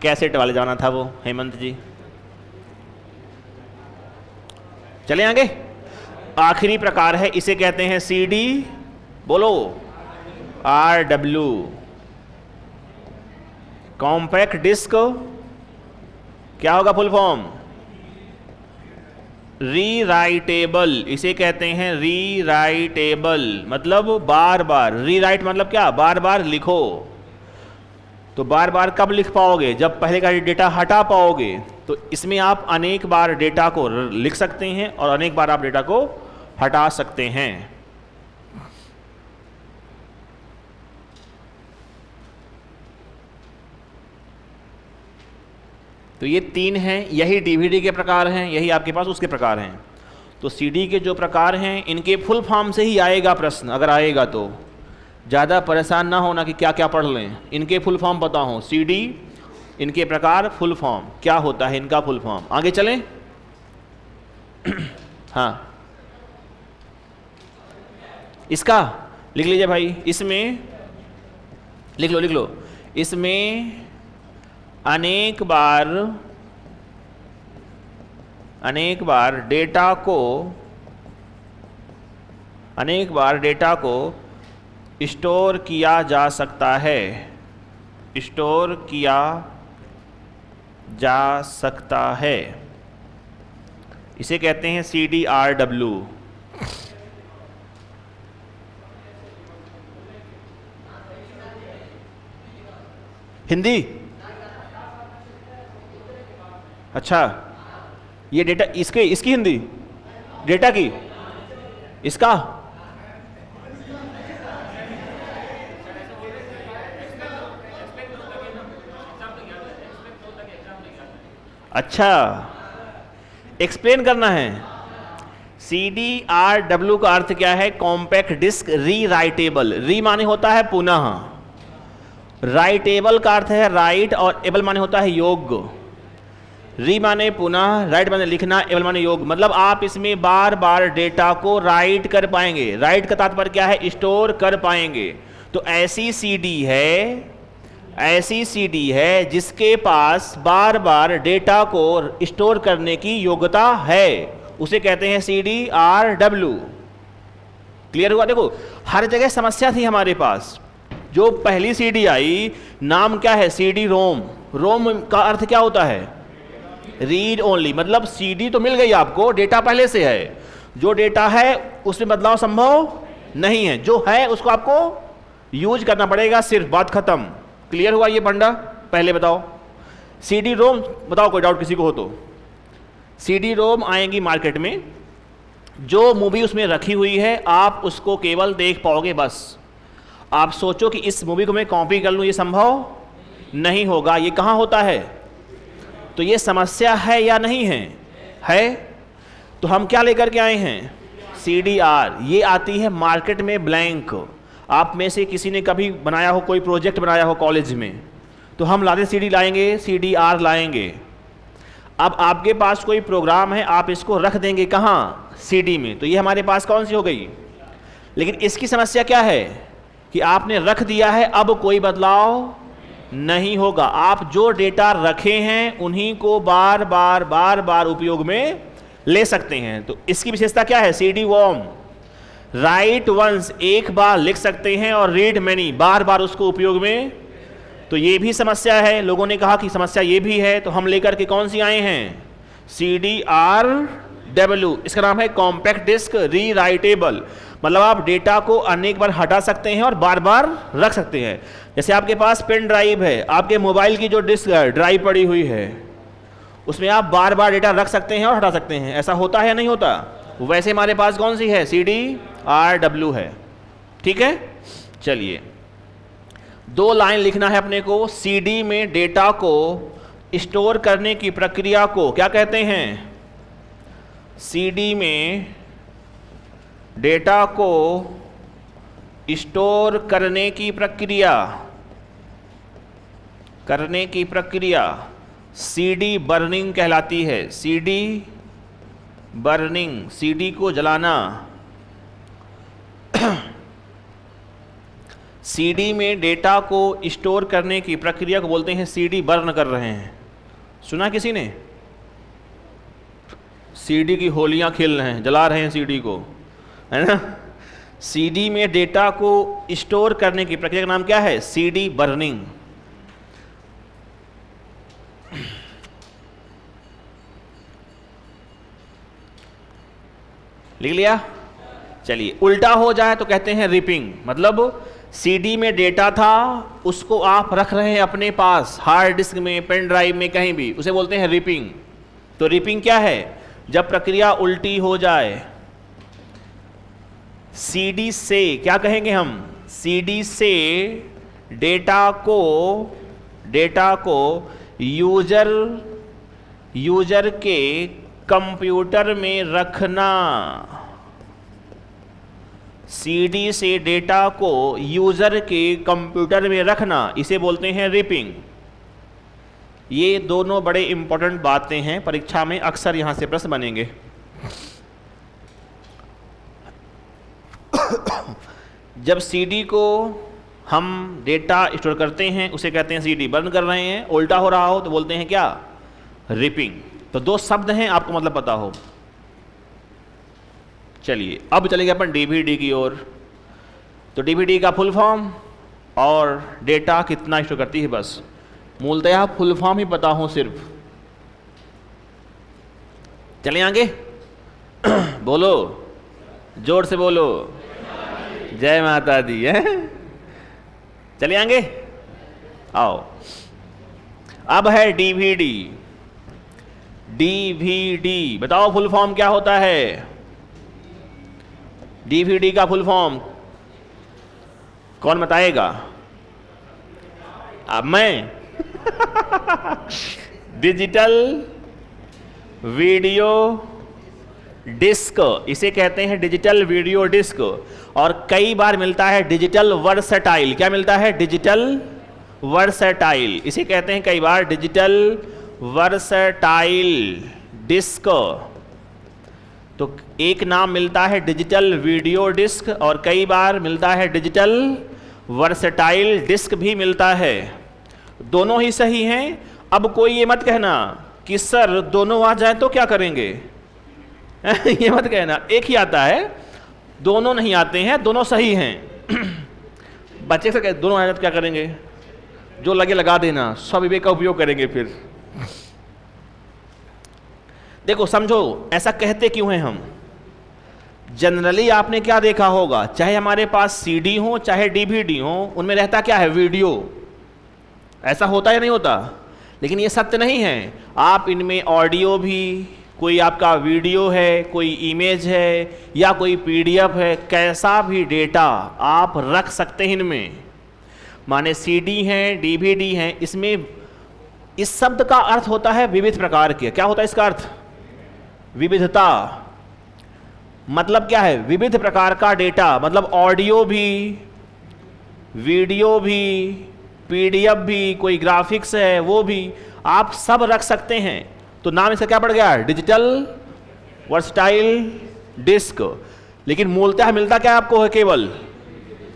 [SPEAKER 1] कैसेट वाले जाना था वो, हेमंत जी। चले आगे, आखिरी प्रकार है, इसे कहते हैं CD, बोलो, RW, कॉम्पैक्ट डिस्क, क्या होगा फुल फॉर्म? रीराइटेबल, इसे कहते हैं रीराइटेबल, मतलब बार बार। रीराइट मतलब क्या? बार बार लिखो। तो बार बार कब लिख पाओगे? जब पहले का डेटा हटा पाओगे। तो इसमें आप अनेक बार डेटा को लिख सकते हैं और अनेक बार आप डेटा को हटा सकते हैं। तो ये तीन हैं, यही DVD के प्रकार हैं, यही आपके पास उसके प्रकार हैं। तो CD के जो प्रकार हैं, इनके फुल फॉर्म से ही आएगा प्रश्न, अगर आएगा तो ज़्यादा परेशान ना होना कि क्या क्या पढ़ लें। इनके फुल फॉर्म पता हो, CD, इनके प्रकार, फुल फॉर्म क्या होता है इनका फुल फॉर्म। आगे चलें। हाँ, इसका लिख लीजिए भाई, इसमें लिख लो, इसमें अनेक बार डेटा को स्टोर किया जा सकता है, स्टोर किया जा सकता है। इसे कहते हैं CDRW। हिंदी? अच्छा, ये डेटा इसकी हिंदी डेटा की, इसका अच्छा एक्सप्लेन करना है। CDRW का अर्थ क्या है? Compact disc rewritable. री माने होता है पुनः, राइटेबल का अर्थ है राइट, और एबल माने होता है योग्य। री माने पुनः, राइट माने लिखना, एबल माने योग्य। मतलब आप इसमें बार बार डेटा को राइट कर पाएंगे। राइट का तात्पर्य क्या है? स्टोर कर पाएंगे। तो ऐसी CD है जिसके पास बार बार डेटा को स्टोर करने की योग्यता है, उसे कहते हैं CDRW। क्लियर हुआ? देखो, हर जगह समस्या थी हमारे पास। जो पहली CD आई, नाम क्या है? CD-ROM। रोम का अर्थ क्या होता है? Read only. मतलब CD तो मिल गई आपको, डेटा पहले से है, जो डेटा है उसमें बदलाव संभव नहीं है, जो है उसको आपको यूज करना पड़ेगा, सिर्फ, बात खत्म। क्लियर हुआ ये बंडा? पहले बताओ CD-ROM, बताओ कोई डाउट किसी को हो तो। CD-ROM आएंगी मार्केट में, जो मूवी उसमें रखी हुई है आप उसको केवल देख पाओगे बस। आप सोचो कि इस मूवी को मैं कॉपी कर लूँ, ये संभव नहीं होगा। ये कहाँ होता है? तो ये समस्या है या नहीं है? है। तो हम क्या लेकर के आए हैं? CDR। ये आती है मार्केट में ब्लैंक। आप में से किसी ने कभी बनाया हो, कोई प्रोजेक्ट बनाया हो कॉलेज में, तो हम लाते CD लाएंगे, CDR लाएंगे। अब आपके पास कोई प्रोग्राम है, आप इसको रख देंगे कहाँ? CD में, तो ये हमारे पास कौन सी हो गई? लेकिन इसकी समस्या क्या है कि आपने रख दिया है, अब कोई बदलाव नहीं होगा। आप जो डेटा रखे हैं उन्हीं को बार बार उपयोग में ले सकते हैं। तो इसकी विशेषता क्या है? CD वॉर्म, राइट वंस, एक बार लिख सकते हैं, और रीड मैनी, बार बार उसको उपयोग में। तो ये भी समस्या है, लोगों ने कहा कि समस्या ये भी है, तो हम लेकर के कौन सी आए हैं? CDRW। इसका नाम है कॉम्पैक्ट डिस्क रीराइटेबल, मतलब आप डेटा को अनेक बार हटा सकते हैं और बार बार रख सकते हैं। जैसे आपके पास पेन ड्राइव है, आपके मोबाइल की जो डिस्क ड्राइव पड़ी हुई है, उसमें आप बार बार डेटा रख सकते हैं और हटा सकते हैं। ऐसा होता है या नहीं होता? वैसे हमारे पास कौन सी है? CDRW है। ठीक है, चलिए 2 लाइन लिखना है अपने को। CD में डेटा को स्टोर करने की प्रक्रिया को क्या कहते हैं? CD में डेटा को स्टोर करने की प्रक्रिया CD बर्निंग कहलाती है। CD बर्निंग, CD को जलाना। CD में डेटा को स्टोर करने की प्रक्रिया को बोलते हैं CD बर्न कर रहे हैं। सुना किसी ने? CD की होलियां खेल रहे हैं, जला रहे हैं CD को, है ना? CD में डेटा को स्टोर करने की प्रक्रिया का नाम क्या है? CD burning. लिख लिया? चलिए, उल्टा हो जाए तो कहते हैं रिपिंग। मतलब CD में डेटा था, उसको आप रख रहे हैं अपने पास, हार्ड डिस्क में, पेन ड्राइव में, कहीं भी, उसे बोलते हैं रिपिंग। तो रिपिंग क्या है? जब प्रक्रिया उल्टी हो जाए। CD से क्या कहेंगे हम? CD से डेटा को यूजर के कंप्यूटर में रखना। CD से डेटा को यूजर के कंप्यूटर में रखना, इसे बोलते हैं रिपिंग। ये दोनों बड़े इंपॉर्टेंट बातें हैं, परीक्षा में अक्सर यहां से प्रश्न बनेंगे। जब CD को हम डेटा स्टोर करते हैं उसे कहते हैं CD बर्न कर रहे हैं। उल्टा हो रहा हो तो बोलते हैं क्या? रिपिंग। तो 2 शब्द हैं, आपको मतलब पता हो। चलिए अब चलेंगे अपन DVD की ओर। तो DVD का फुल फॉर्म और डेटा कितना स्टोर करती है, बस मूलतः फुल फॉर्म ही पता हो सिर्फ। चले आगे? बोलो, जोर से बोलो, जय माता दी है। चले आगे, आओ। अब है DVD। DVD बताओ फुल फॉर्म क्या होता है? DVD का फुल फॉर्म कौन बताएगा? अब मैं डिजिटल वीडियो डिस्क, इसे कहते हैं डिजिटल वीडियो डिस्क। और कई बार मिलता है डिजिटल वर्सटाइल। क्या मिलता है? डिजिटल वर्सटाइल, इसे कहते हैं कई बार डिजिटल वर्सटाइल डिस्क। तो एक नाम मिलता है डिजिटल वीडियो डिस्क और कई बार मिलता है डिजिटल वर्सटाइल डिस्क भी मिलता है। दोनों ही सही हैं। अब कोई ये मत कहना कि सर दोनों आ जाए तो क्या करेंगे। ये मत कहना, एक ही आता है, दोनों नहीं आते हैं, दोनों सही हैं। बच्चे से कहते दोनों आ जाए तो क्या करेंगे, जो लगे लगा देना, स्वविवेक का उपयोग करेंगे। फिर देखो समझो ऐसा कहते क्यों हैं हम। जनरली आपने क्या देखा होगा, चाहे हमारे पास CD हो चाहे DVD हो, उनमें रहता क्या है? वीडियो। ऐसा होता या नहीं होता? लेकिन ये सत्य नहीं है। आप इनमें ऑडियो भी, कोई आपका वीडियो है, कोई इमेज है या कोई PDF है, कैसा भी डेटा आप रख सकते हैं इनमें। माने CD हैं, DVD हैं, इसमें इस शब्द का अर्थ होता है विविध प्रकार के। क्या होता है इसका अर्थ? विविधता। मतलब क्या है? विविध प्रकार का डेटा, मतलब ऑडियो भी, वीडियो भी, पीडीएफ भी, कोई ग्राफिक्स है वो भी, आप सब रख सकते हैं। तो नाम इसका क्या पड़ गया? Digital versatile disc. लेकिन मूलतः मिलता क्या आपको है केवल?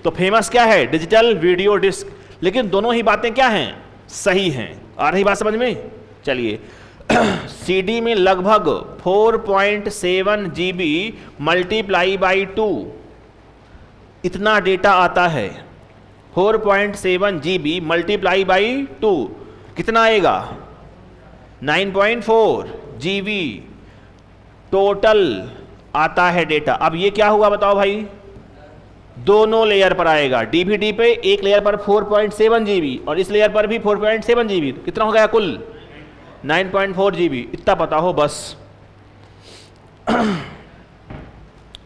[SPEAKER 1] तो फेमस क्या है? Digital video disc. लेकिन दोनों ही बातें क्या हैं? सही हैं। आ रही बात समझ में? चलिए सीडी में लगभग 4.7 GB मल्टीप्लाई बाई 2 इतना डेटा आता है। 4.7 GB मल्टीप्लाई बाई 2 कितना आएगा? 9.4 GB टोटल आता है डेटा। अब ये क्या हुआ बताओ भाई? दोनों लेयर पर आएगा। डीवीडी पे एक लेयर पर 4.7 GB और इस लेयर पर भी 4.7 GB। कितना हो गया कुल? 9.4 GB। इतना पता हो बस।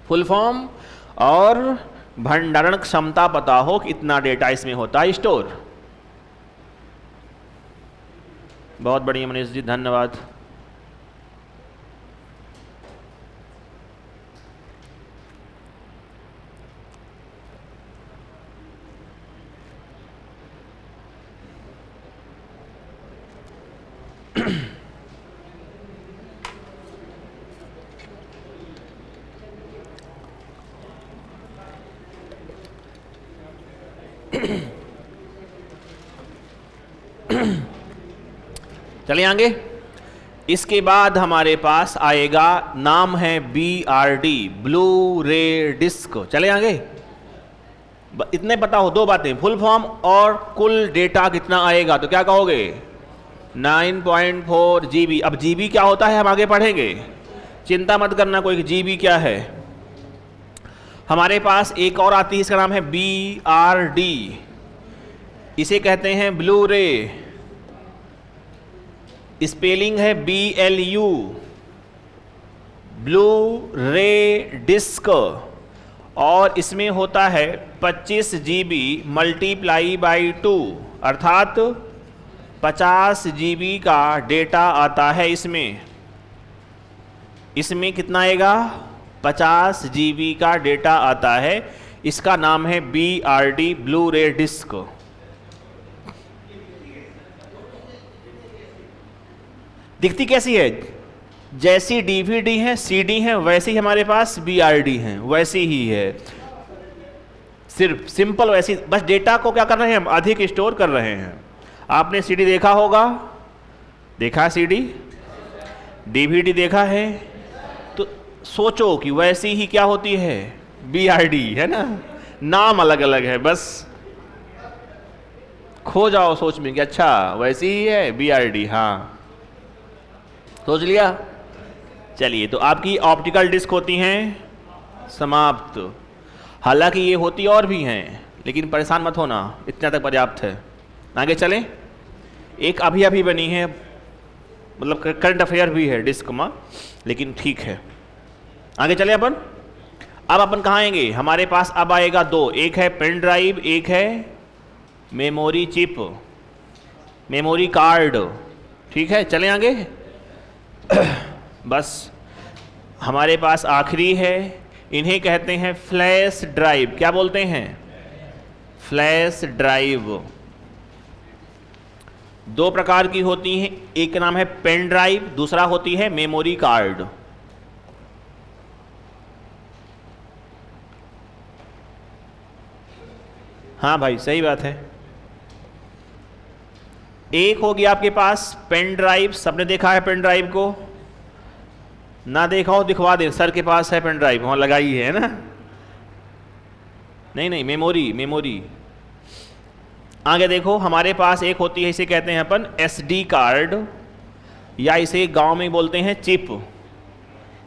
[SPEAKER 1] फुल फॉर्म और भंडारण क्षमता पता हो कि इतना डेटा इसमें होता है स्टोर। बहुत बढ़िया मनीष जी, धन्यवाद। चलिए आगे। इसके बाद हमारे पास आएगा, नाम है BRD, ब्लू रे डिस्क। चले आगे। इतने पता हो, दो बातें, फुल फॉर्म और कुल डेटा कितना आएगा। तो क्या कहोगे? 9.4 GB। अब GB क्या होता है हम आगे पढ़ेंगे, चिंता मत करना कोई GB क्या है। हमारे पास एक और आती है, इसका नाम है BRD। इसे कहते हैं ब्लू रे। स्पेलिंग है BLU, ब्लू रे डिस्क। और इसमें होता है 25 GB मल्टीप्लाई बाई 2 अर्थात 50 GB का डेटा आता है इसमें। इसमें कितना आएगा? 50 GB का डेटा आता है। इसका नाम है BRD, ब्लू रे डिस्क। दिखती कैसी है? जैसी DVD है, CD है, वैसी हमारे पास BRD है, वैसी ही है, सिर्फ सिंपल वैसी। बस डेटा को क्या कर रहे हैं हम? अधिक स्टोर कर रहे हैं। आपने CD देखा होगा, देखा CD, DVD देखा है, तो सोचो कि वैसी ही क्या होती है? BRD है ना, नाम अलग अलग है, बस खो जाओ सोच में कि अच्छा वैसी ही है BRD। हाँ, सोच लिया। चलिए, तो आपकी ऑप्टिकल डिस्क होती हैं समाप्त। हालांकि ये होती और भी हैं, लेकिन परेशान मत होना, इतना तक पर्याप्त है। आगे चलें। एक अभी अभी बनी है, मतलब करंट अफेयर भी है डिस्क में, लेकिन ठीक है। आगे चलें अपन। अब अपन कहाँ आएंगे? हमारे पास अब आएगा दो, एक है पेन ड्राइव, एक है मेमोरी चिप, मेमोरी कार्ड। ठीक है, चलें आगे। बस हमारे पास आखिरी है, इन्हें कहते हैं फ्लैश ड्राइव। क्या बोलते हैं? Flash drive. दो प्रकार की होती हैं, एक का नाम है पेन ड्राइव, दूसरा होती है मेमोरी कार्ड। हाँ भाई, सही बात है। एक हो गया आपके पास पेन ड्राइव, सबने देखा है पेन ड्राइव को, ना देखा हो दिखवा दे, सर के पास है पेन ड्राइव, वहां लगाई है ना। नहीं नहीं, मेमोरी, मेमोरी। आगे देखो, हमारे पास एक होती है, इसे कहते हैं अपन SD कार्ड, या इसे गांव में बोलते हैं चिप।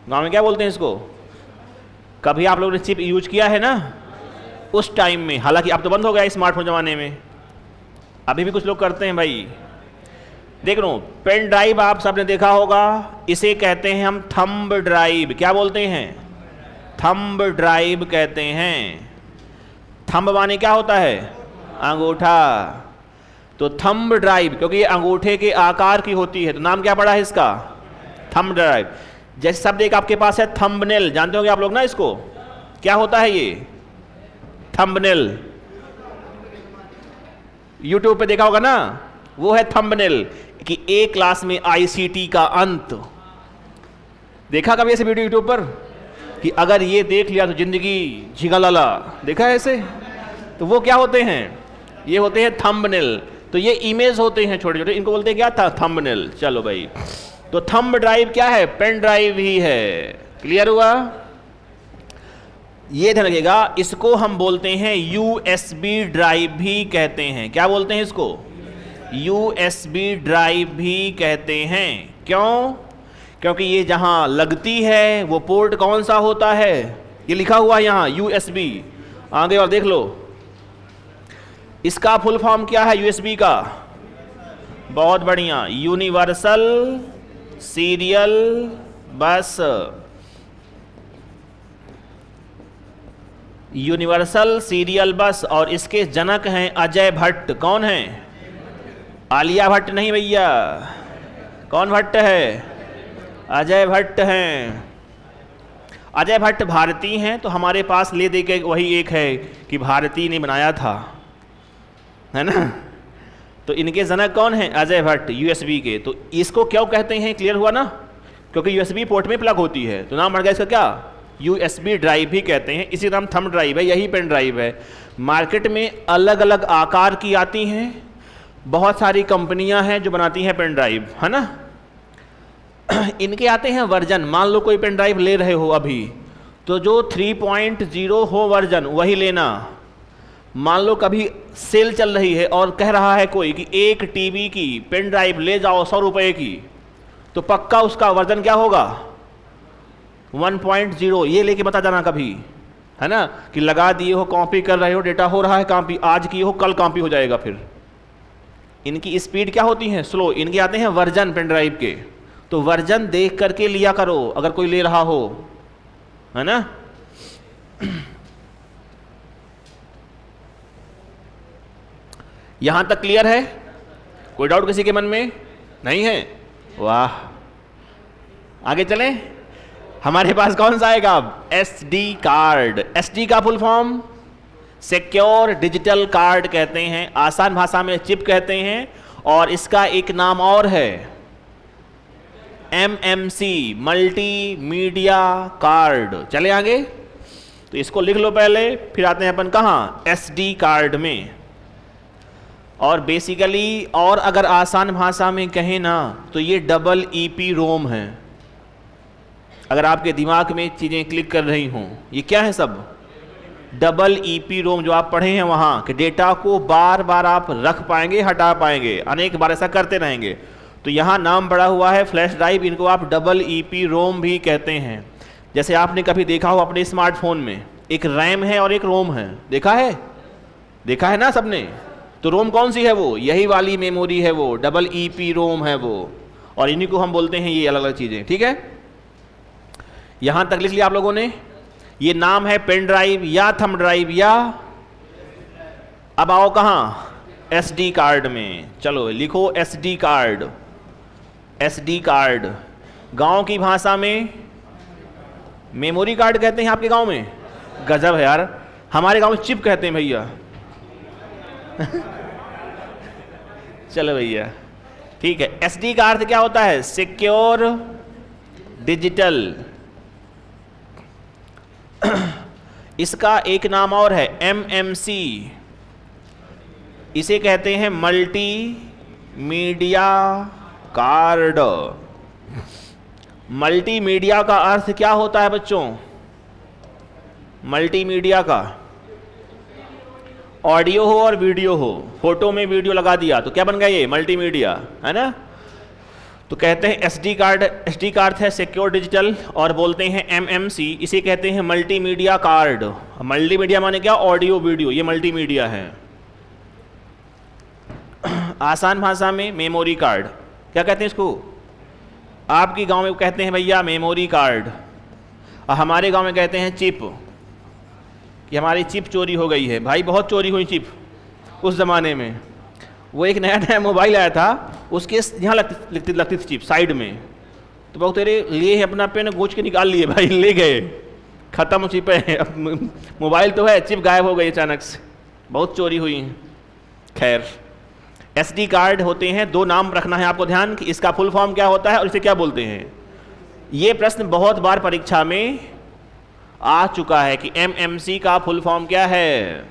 [SPEAKER 1] गांव में क्या बोलते हैं इसको? कभी आप लोगों ने चिप यूज किया है ना उस टाइम में, हालांकि अब तो बंद हो गया स्मार्टफोन जमाने में, अभी भी कुछ लोग करते हैं भाई। देख लो, पेन ड्राइव आप सबने देखा होगा, इसे कहते हैं हम थंब ड्राइव। क्या बोलते हैं? थंब ड्राइव कहते हैं। थंब माने क्या होता है? अंगूठा। तो थंब ड्राइव, क्योंकि ये अंगूठे के आकार की होती है, तो नाम क्या पड़ा है इसका? Thumb drive. जैसे शब्द एक आपके पास है थंबनेल, जानते होंगे आप लोग ना इसको, क्या होता है ये? थंबनेल। यूट्यूब पे देखा होगा ना, वो है थंबनेल कि ए क्लास में आईसीटी का अंत। देखा कभी ऐसे वीडियो यूट्यूब पर कि अगर ये देख लिया तो जिंदगी झिगालाला, देखा है ऐसे? तो वो क्या होते हैं? ये होते हैं थंबनेल। तो ये इमेज होते हैं छोटे छोटे, इनको बोलते हैं क्या था? थंबनेल। चलो भाई, तो थंब ड्राइव क्या है? पेन ड्राइव ही है। क्लियर हुआ? ये ध्यान रखिएगा, इसको हम बोलते हैं यूएसबी ड्राइव भी कहते हैं। क्या बोलते हैं इसको? यूएसबी ड्राइव भी कहते हैं। क्यों? क्योंकि ये जहां लगती है वो पोर्ट कौन सा होता है? ये लिखा हुआ है यहां यूएसबी। आगे और देख लो, इसका फुल फॉर्म क्या है यूएसबी का? बहुत बढ़िया, यूनिवर्सल सीरियल बस। यूनिवर्सल सीरियल बस। और इसके जनक हैं अजय भट्ट। कौन है? आलिया भट्ट नहीं भैया। कौन भट्ट है? अजय भट्ट हैं। अजय भट्ट भारती हैं, तो हमारे पास ले दे के वही एक है कि भारती ने बनाया था, है ना? तो इनके जनक कौन हैं? अजय भट्ट, यूएसबी के। तो इसको क्यों कहते हैं? क्लियर हुआ ना? क्योंकि यूएसबी पोर्ट में प्लग होती है, तो नाम बढ़ गया इसका क्या? यूएसबी ड्राइव भी कहते हैं। इसी नाम थंब ड्राइव है, यही पेन ड्राइव है। मार्केट में अलग अलग आकार की आती हैं, बहुत सारी कंपनियां हैं जो बनाती हैं पेन ड्राइव, है ना? इनके आते हैं वर्जन। मान लो कोई पेन ड्राइव ले रहे हो अभी, तो जो 3.0 हो वर्जन वही लेना। मान लो कभी सेल चल रही है और कह रहा है कोई कि 1 टीबी की पेन ड्राइव ले जाओ 100 रुपये की, तो पक्का उसका वर्जन क्या होगा? 1.0। ये लेके बता जाना कभी, है ना? कि लगा दिए हो, कॉपी कर रहे हो, डेटा हो रहा है कॉपी, आज की हो कल कॉपी हो जाएगा। फिर इनकी स्पीड क्या होती है? स्लो। इनके आते हैं वर्जन पेन ड्राइव के, तो वर्जन देख करके लिया करो अगर कोई ले रहा हो, है ना? यहां तक क्लियर है? कोई डाउट किसी के मन में नहीं है? वाह, आगे चलें। हमारे पास कौन सा आएगा अब? SD card. एसडी का full form secure digital card कहते हैं, आसान भाषा में चिप कहते हैं। और इसका एक नाम और है MMC, मल्टी मीडिया कार्ड। चले आगे, तो इसको लिख लो पहले, फिर आते हैं अपन कहाँ? SD कार्ड में। और बेसिकली, और अगर आसान भाषा में कहें ना, तो ये डबल EPROM है। अगर आपके दिमाग में चीज़ें क्लिक कर रही हों, ये क्या है सब? डबल EPROM, जो आप पढ़े हैं वहाँ कि डेटा को बार बार आप रख पाएंगे, हटा पाएंगे, अनेक बार ऐसा करते रहेंगे। तो यहाँ नाम पड़ा हुआ है फ्लैश ड्राइव, इनको आप डबल EPROM भी कहते हैं। जैसे आपने कभी देखा हो अपने स्मार्टफोन में एक रैम है और एक रोम है, देखा है? देखा है ना सबने? तो रोम कौन सी है? वो यही वाली मेमोरी है, वो डबल EPROM है वो। और इन्हीं को हम बोलते हैं ये अलग अलग चीज़ें। ठीक है, यहाँ तक लिख लिया आप लोगों ने? ये नाम है पेन ड्राइव या थंब ड्राइव या। अब आओ कहाँ? SD कार्ड में। चलो लिखो SD कार्ड। SD कार्ड गांव की भाषा में मेमोरी कार्ड कहते हैं। आपके गांव में? गजब है यार, हमारे गांव में चिप कहते हैं भैया। चलो भैया, ठीक है। SD का अर्थ क्या होता है? Secure digital. इसका एक नाम और है MMC, इसे कहते हैं मल्टी मीडिया कार्ड। मल्टीमीडिया का अर्थ क्या होता है बच्चों? मल्टीमीडिया का ऑडियो हो और वीडियो हो, फोटो में वीडियो लगा दिया तो क्या बन गया? ये मल्टीमीडिया, है ना? तो कहते हैं SD कार्ड। SD का अर्थ है सिक्योर डिजिटल, और बोलते हैं MMC, इसे कहते हैं मल्टीमीडिया कार्ड। मल्टीमीडिया माने क्या? ऑडियो वीडियो, ये मल्टीमीडिया है। आसान भाषा में मेमोरी कार्ड क्या कहते हैं इसको? आपकी गांव में कहते हैं भैया मेमोरी कार्ड, और हमारे गांव में कहते हैं चिप, कि हमारी चिप चोरी हो गई है। भाई बहुत चोरी हुई चिप उस ज़माने में। वो एक नया नया मोबाइल आया था, उसके यहाँ लगती थी चिप साइड में, तो बहुत तेरे लिए अपना पेन गोच के निकाल लिए भाई, ले गए, ख़त्म चिप है। अब मोबाइल तो है, चिप गायब हो गई अचानक से। बहुत चोरी हुई। खैर SD कार्ड होते हैं, दो नाम रखना है आपको ध्यान कि इसका फुल फॉर्म क्या होता है और इसे क्या बोलते हैं। ये प्रश्न बहुत बार परीक्षा में आ चुका है कि MMC का फुल फॉर्म क्या है।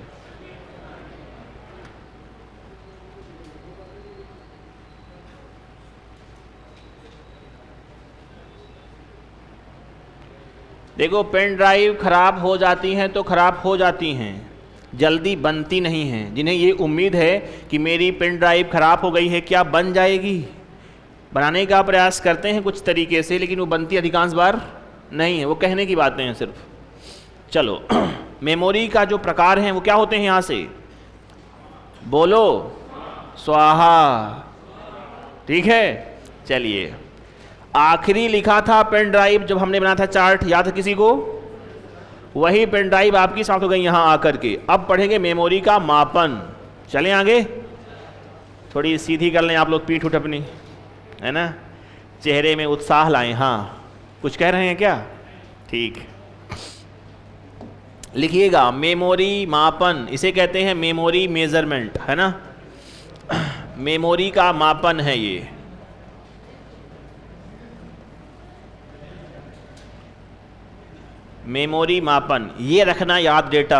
[SPEAKER 1] देखो, पेन ड्राइव खराब हो जाती हैं तो खराब हो जाती हैं, जल्दी बनती नहीं हैं। जिन्हें ये उम्मीद है कि मेरी पेन ड्राइव खराब हो गई है, क्या बन जाएगी, बनाने का प्रयास करते हैं कुछ तरीके से, लेकिन वो बनती अधिकांश बार नहीं है। वो कहने की बातें हैं सिर्फ। चलो मेमोरी का जो प्रकार हैं वो क्या होते हैं, यहाँ से बोलो, स्वाहा, ठीक है। चलिए, आखिरी लिखा था पेन ड्राइव जब हमने बनाया था चार्ट, याद है किसी को? वही पेन ड्राइव आपकी साथ हो गई यहाँ आकर के। अब पढ़ेंगे मेमोरी का मापन। चलें आगे, थोड़ी सीधी कर लें आप लोग पीठ उठ अपनी, है ना, चेहरे में उत्साह लाएं। हाँ, कुछ कह रहे हैं क्या? ठीक, लिखिएगा मेमोरी मापन, इसे कहते हैं मेमोरी मेजरमेंट, है ना। मेमोरी का मापन है ये। मेमोरी मापन, ये रखना याद डेटा।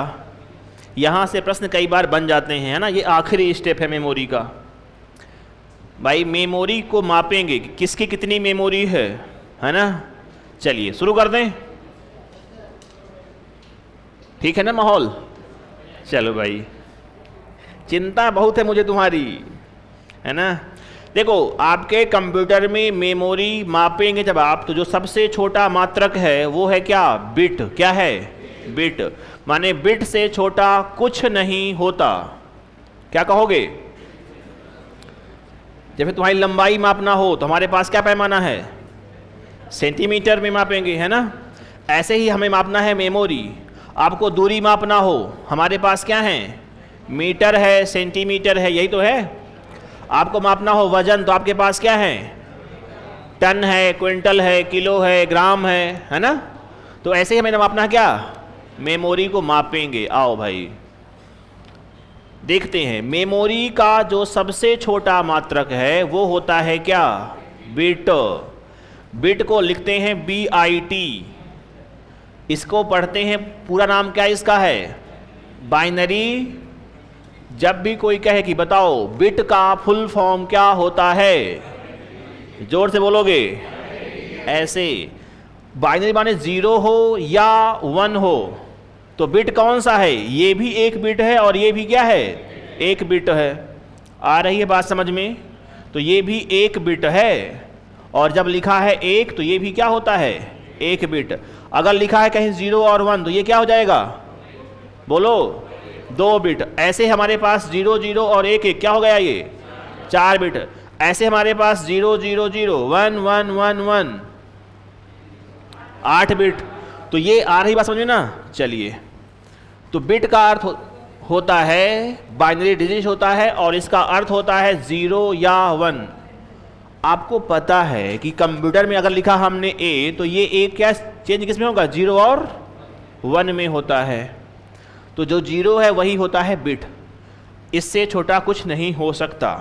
[SPEAKER 1] यहाँ से प्रश्न कई बार बन जाते हैं, है ना। ये आखिरी स्टेप है मेमोरी का। भाई मेमोरी को मापेंगे कि किसकी कितनी मेमोरी है ना। चलिए शुरू कर दें, ठीक है ना माहौल? चलो भाई, चिंता बहुत है मुझे तुम्हारी, है ना। देखो, आपके कंप्यूटर में मेमोरी मापेंगे जब आप, तो जो सबसे छोटा मात्रक है वो है क्या? बिट। क्या है? बिट। माने बिट से छोटा कुछ नहीं होता। क्या कहोगे? जब तुम्हारी लंबाई मापना हो तो हमारे पास क्या पैमाना है? सेंटीमीटर में मापेंगे, है ना। ऐसे ही हमें मापना है मेमोरी। आपको दूरी मापना हो, हमारे पास क्या है? मीटर है, सेंटीमीटर है, यही तो है। आपको मापना हो वजन, तो आपके पास क्या है? टन है, क्विंटल है, किलो है, ग्राम है ना। तो ऐसे ही हमें मापना क्या? मेमोरी को मापेंगे। आओ भाई देखते हैं, मेमोरी का जो सबसे छोटा मात्रक है वो होता है क्या? बिट। बिट को लिखते हैं BIT। इसको पढ़ते हैं, पूरा नाम क्या इसका है? बाइनरी। जब भी कोई कहे कि बताओ बिट का फुल फॉर्म क्या होता है, जोर से बोलोगे ऐसे। बाइनरी माने 0 हो या 1 हो, तो बिट कौन सा है? ये भी एक बिट है और ये भी क्या है? एक बिट है। आ रही है बात समझ में? तो ये भी एक बिट है, और जब लिखा है 1 तो ये भी क्या होता है? एक बिट। अगर लिखा है कहीं 0 और 1 तो ये क्या हो जाएगा? बोलो, 2 बिट। ऐसे हमारे पास 0 0 और 1 1 क्या हो गया? ये 4 बिट। ऐसे हमारे पास 0 0 0 1 1 1 1 8 बिट। तो ये आ रही बात समझ में ना। चलिए, तो बिट का अर्थ होता है बाइनरी डिजिट होता है, और इसका अर्थ होता है 0 या 1। आपको पता है कि कंप्यूटर में अगर लिखा हमने A, तो ये A क्या चेंज किस में होगा? 0 और 1 में होता है। तो जो 0 है वही होता है बिट, इससे छोटा कुछ नहीं हो सकता।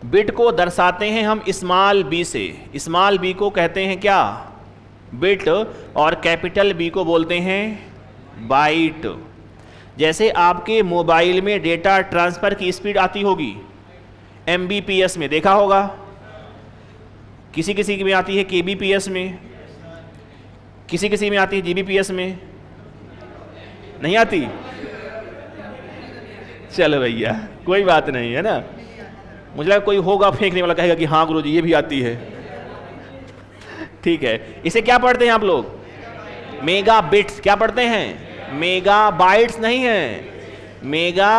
[SPEAKER 1] बिट को दर्शाते हैं हम स्मॉल b से। स्मॉल b को कहते हैं क्या? बिट। और कैपिटल B को बोलते हैं बाइट। जैसे आपके मोबाइल में डेटा ट्रांसफ़र की स्पीड आती होगी MBPS में, देखा होगा। किसी किसी में आती है KBPS में, किसी किसी में आती है GBPS में, नहीं आती? चलो भैया कोई बात नहीं, है ना। मुझे लगा कोई होगा फेंकने वाला, कहेगा कि हाँ गुरुजी ये भी आती है। ठीक है, इसे क्या पढ़ते हैं आप लोग? Mega bits. क्या पढ़ते हैं? मेगा बाइट्स नहीं है, मेगा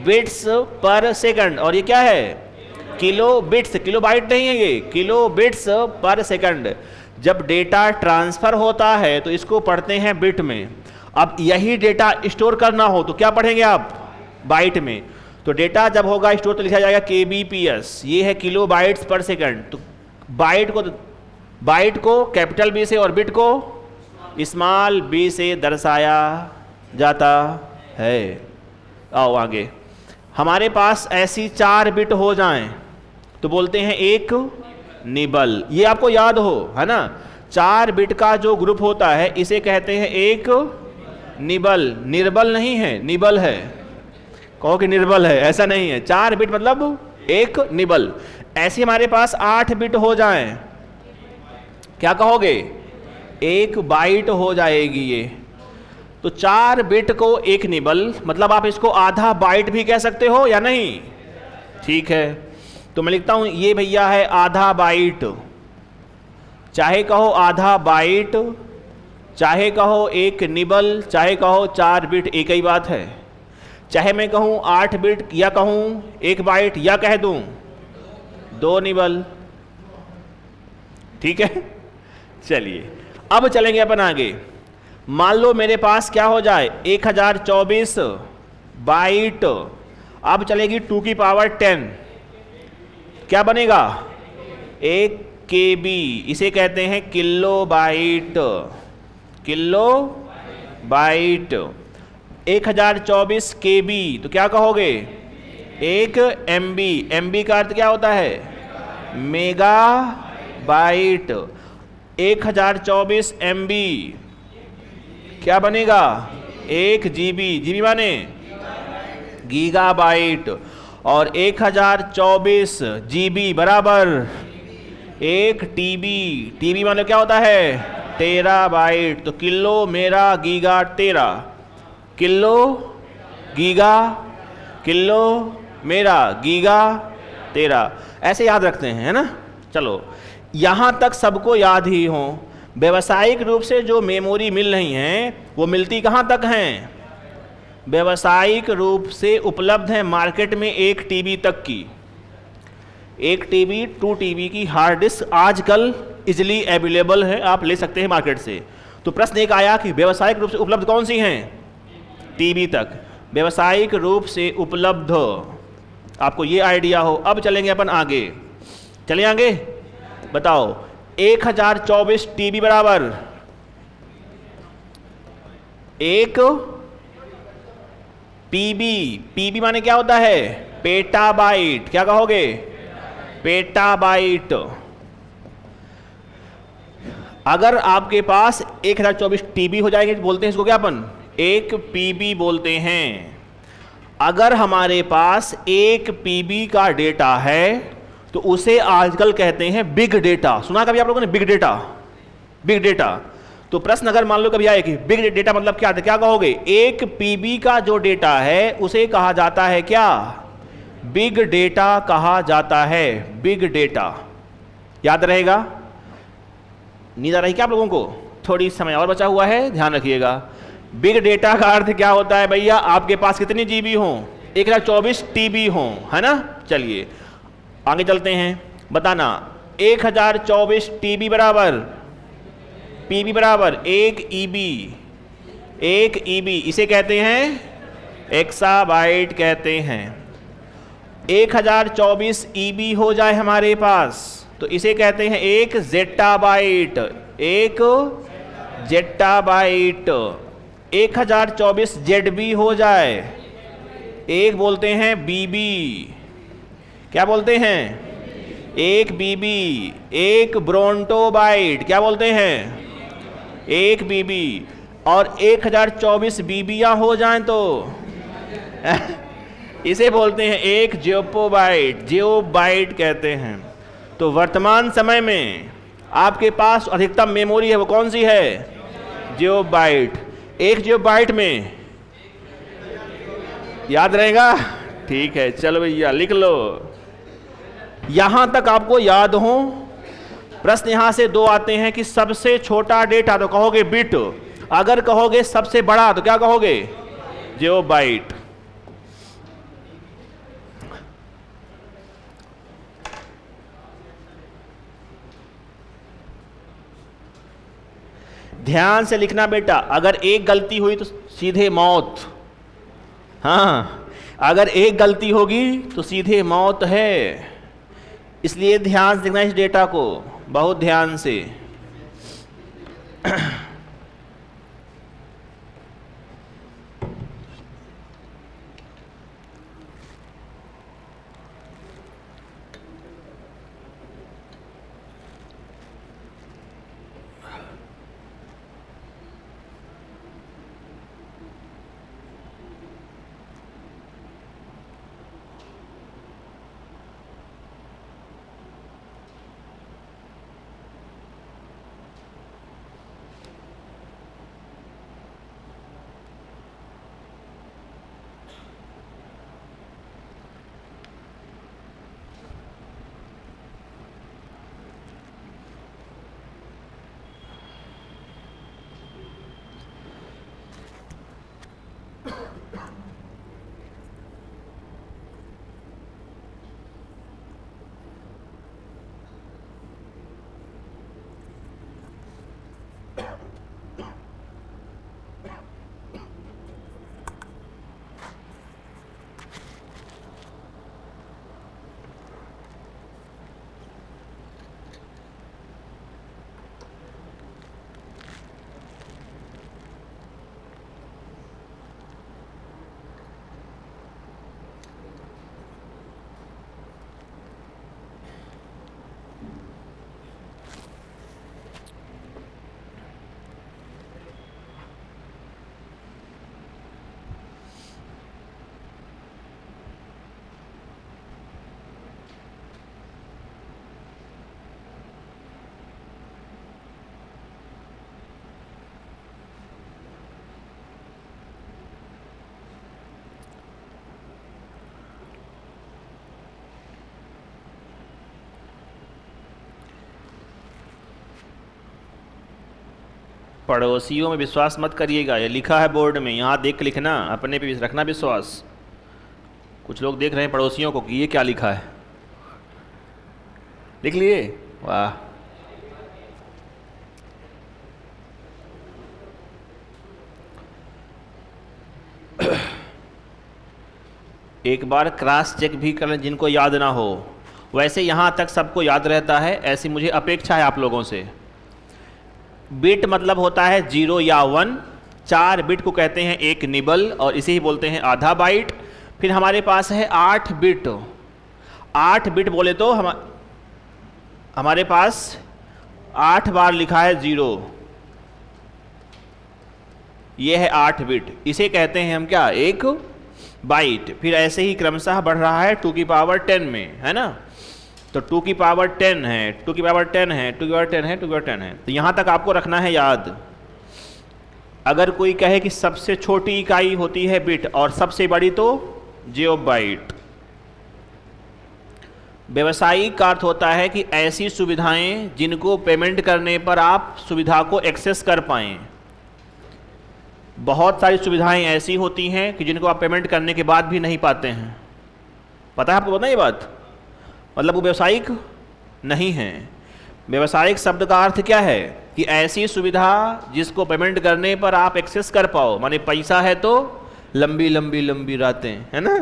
[SPEAKER 1] बिट्स पर सेकंड। और ये क्या है? Kilo bits. किलो बाइट नहीं है ये, किलो बिट्स पर सेकंड। जब डेटा ट्रांसफर होता है तो इसको पढ़ते हैं बिट में। अब यही डेटा स्टोर करना हो तो क्या पढ़ेंगे आप? बाइट में। तो डेटा जब होगा स्टोर तो लिखा जाएगा KBPS। ये है किलो बाइट्स पर सेकंड। तो बाइट को कैपिटल B से और बिट को स्मॉल b से दर्शाया जाता है। आओ आगे, हमारे पास ऐसी 4 बिट हो जाएं तो बोलते हैं एक निबल। ये आपको याद हो, है ना, 4 बिट का जो ग्रुप होता है इसे कहते हैं एक निबल। निर्बल नहीं है, निबल है। कहो कि निर्बल है, ऐसा नहीं है। 4 बिट मतलब एक निबल। ऐसे हमारे पास 8 बिट हो जाएं, क्या कहोगे? एक बाइट हो जाएगी ये। तो 4 बिट को एक निबल, मतलब आप इसको आधा बाइट भी कह सकते हो या नहीं? ठीक है, तो मैं लिखता हूं ये भैया है आधा बाइट। चाहे कहो आधा बाइट, चाहे कहो एक निबल, चाहे कहो 4 बिट, एक ही बात है। चाहे मैं कहूं 8 बिट या कहूं एक बाइट या कह दूं 2 निबल। ठीक है, चलिए अब चलेंगे अपन आगे। मान लो मेरे पास क्या हो जाए 1024 बाइट। अब चलेगी 2 की पावर 10, क्या बनेगा? 1 KB। इसे कहते हैं kilo byte. Kilo byte 1024 KB, तो क्या कहोगे? 1 MB। MB का अर्थ क्या होता है? Mega bite. 1024 MB क्या बनेगा? 1 GB। GB माने गीगाबाइट। और 1024 GB बराबर 1 TB। TB माने क्या होता है? टेराबाइट। तो किलो मेरा giga tera. Kilo giga, kilo मेरा गीगा टेरा, ऐसे याद रखते हैं, है ना। चलो यहां तक सबको याद ही हो। व्यावसायिक रूप से जो मेमोरी मिल रही हैं वो मिलती कहां तक हैं? व्यावसायिक रूप से उपलब्ध है मार्केट में 1 TB तक की। 1 TB 2 TB की हार्ड डिस्क आजकल इजिली अवेलेबल है, आप ले सकते हैं मार्केट से। तो प्रश्न एक आया कि व्यावसायिक रूप से उपलब्ध कौन सी हैं? TB तक व्यावसायिक रूप से उपलब्ध, आपको ये आइडिया हो। अब चलेंगे अपन आगे, चले आगे, बताओ 1024 TB बराबर 1 PB। PB माने क्या होता है? पेटाबाइट। क्या कहोगे? पेटाबाइट। अगर आपके पास 1024 TB हो जाएंगे तो बोलते हैं इसको क्या अपन? 1 PB बोलते हैं। अगर हमारे पास 1 PB का डेटा है तो उसे आजकल कहते हैं बिग डेटा। सुना कभी आप लोगों ने बिग डेटा? Big data. तो प्रश्न अगर मान लो कभी आए कि बिग डेटा मतलब क्या था, क्या कहोगे? 1 PB का जो डेटा है उसे कहा जाता है क्या? बिग डेटा कहा जाता है। बिग डेटा याद रहेगा? नींद आ रही क्या आप लोगों को? थोड़ी समय और बचा हुआ है, ध्यान रखिएगा। बिग डेटा का अर्थ क्या होता है भैया? आपके पास कितनी GB हो? 1024 TB हो, है ना। चलिए आगे चलते हैं, बताना 1024 TB बराबर PB बराबर 1 EB। 1 EB इसे कहते हैं एक्साबाइट कहते हैं। 1024 EB हो जाए हमारे पास तो इसे कहते हैं 1 जेटाबाइट। 1 जेटाबाइट। 1024 ZB हो जाए, एक बोलते हैं BB। क्या बोलते हैं? 1 BB। 1 ब्रोंटोबाइट। क्या बोलते हैं? 1 BB। और 1024 BBयां हो जाएं तो इसे बोलते हैं 1 जियोपोबाइट। जियोबाइट कहते हैं। तो वर्तमान समय में आपके पास अधिकतम मेमोरी है वो कौन सी है? जियोबाइट। 1 जियोबाइट में याद रहेगा? ठीक है, चलो भैया लिख लो। यहां तक आपको याद हो। प्रश्न यहां से 2 आते हैं कि सबसे छोटा डेटा तो कहोगे बिट, अगर कहोगे सबसे बड़ा तो क्या कहोगे? जियोबाइट। ध्यान से लिखना बेटा, अगर एक गलती हुई तो सीधे मौत। हाँ, अगर एक गलती होगी तो सीधे मौत है। इसलिए ध्यान से देखना इस डेटा को, बहुत ध्यान से। पड़ोसियों में विश्वास मत करिएगा, ये लिखा है बोर्ड में, यहाँ देख के लिखना, अपने पे रखना विश्वास। कुछ लोग देख रहे हैं पड़ोसियों को कि ये क्या लिखा है, लिख लिए, वाह। एक बार क्रॉस चेक भी कर लें जिनको याद ना हो। वैसे यहाँ तक सबको याद रहता है, ऐसी मुझे अपेक्षा है आप लोगों से। बिट मतलब होता है 0 या 1। 4 बिट को कहते हैं एक निबल, और इसे ही बोलते हैं आधा बाइट। फिर हमारे पास है 8 बिट। 8 बिट बोले तो हमारे पास 8 बार लिखा है 0, ये है 8 बिट, इसे कहते हैं हम क्या, एक बाइट। फिर ऐसे ही क्रमशः बढ़ रहा है 2 की पावर 10 में, है ना। तो 2 की पावर 10 है, 2 की पावर 10 है, 2 की पावर 10 है, 2 की पावर 10 है। तो यहाँ तक आपको रखना है याद। अगर कोई कहे कि सबसे छोटी इकाई होती है बिट और सबसे बड़ी तो जियोबाइट। व्यवसायिक का अर्थ होता है कि ऐसी सुविधाएं जिनको पेमेंट करने पर आप सुविधा को एक्सेस कर पाएं। बहुत सारी सुविधाएं ऐसी होती हैं कि जिनको आप पेमेंट करने के बाद भी नहीं पाते हैं। पता है आपको, पता है ये बात, मतलब वो व्यवसायिक नहीं है। व्यवसायिक शब्द का अर्थ क्या है कि ऐसी सुविधा जिसको पेमेंट करने पर आप एक्सेस कर पाओ। माने पैसा है तो लंबी लंबी लंबी रातें, है ना,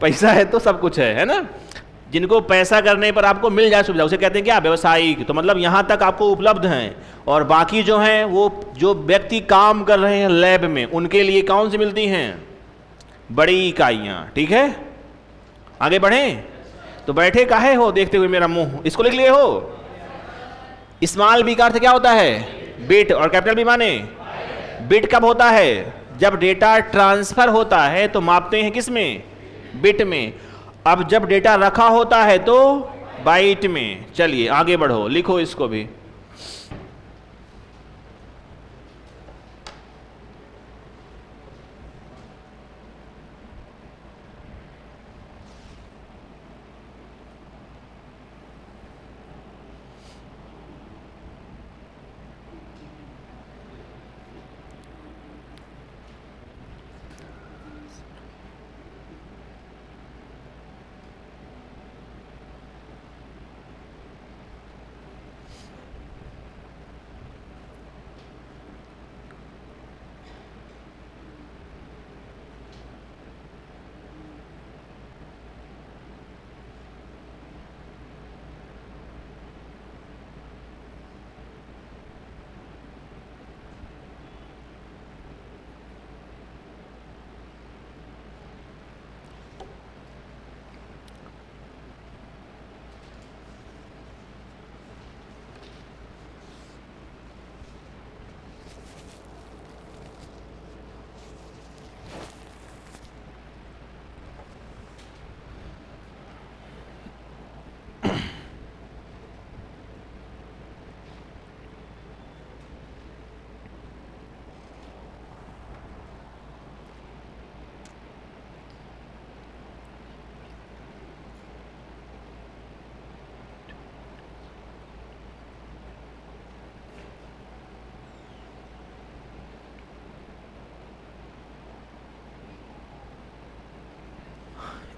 [SPEAKER 1] पैसा है तो सब कुछ है ना। जिनको पैसा करने पर आपको मिल जाए सुविधा, उसे कहते हैं क्या, व्यवसायिक। तो मतलब यहाँ तक आपको उपलब्ध हैं, और बाकी जो हैं वो जो व्यक्ति काम कर रहे हैं लैब में, उनके लिए कौन सी मिलती हैं, बड़ी इकाइयाँ। ठीक है, आगे बढ़ें। तो बैठे काहे हो देखते हुए मेरा मुंह, इसको लिख लिए हो। स्मॉल बी का अर्थ क्या होता है, बिट, और कैपिटल बी माने बिट कब होता है, जब डेटा ट्रांसफर होता है तो मापते हैं किस में, बिट में। अब जब डेटा रखा होता है तो बाइट में। चलिए आगे बढ़ो, लिखो इसको भी।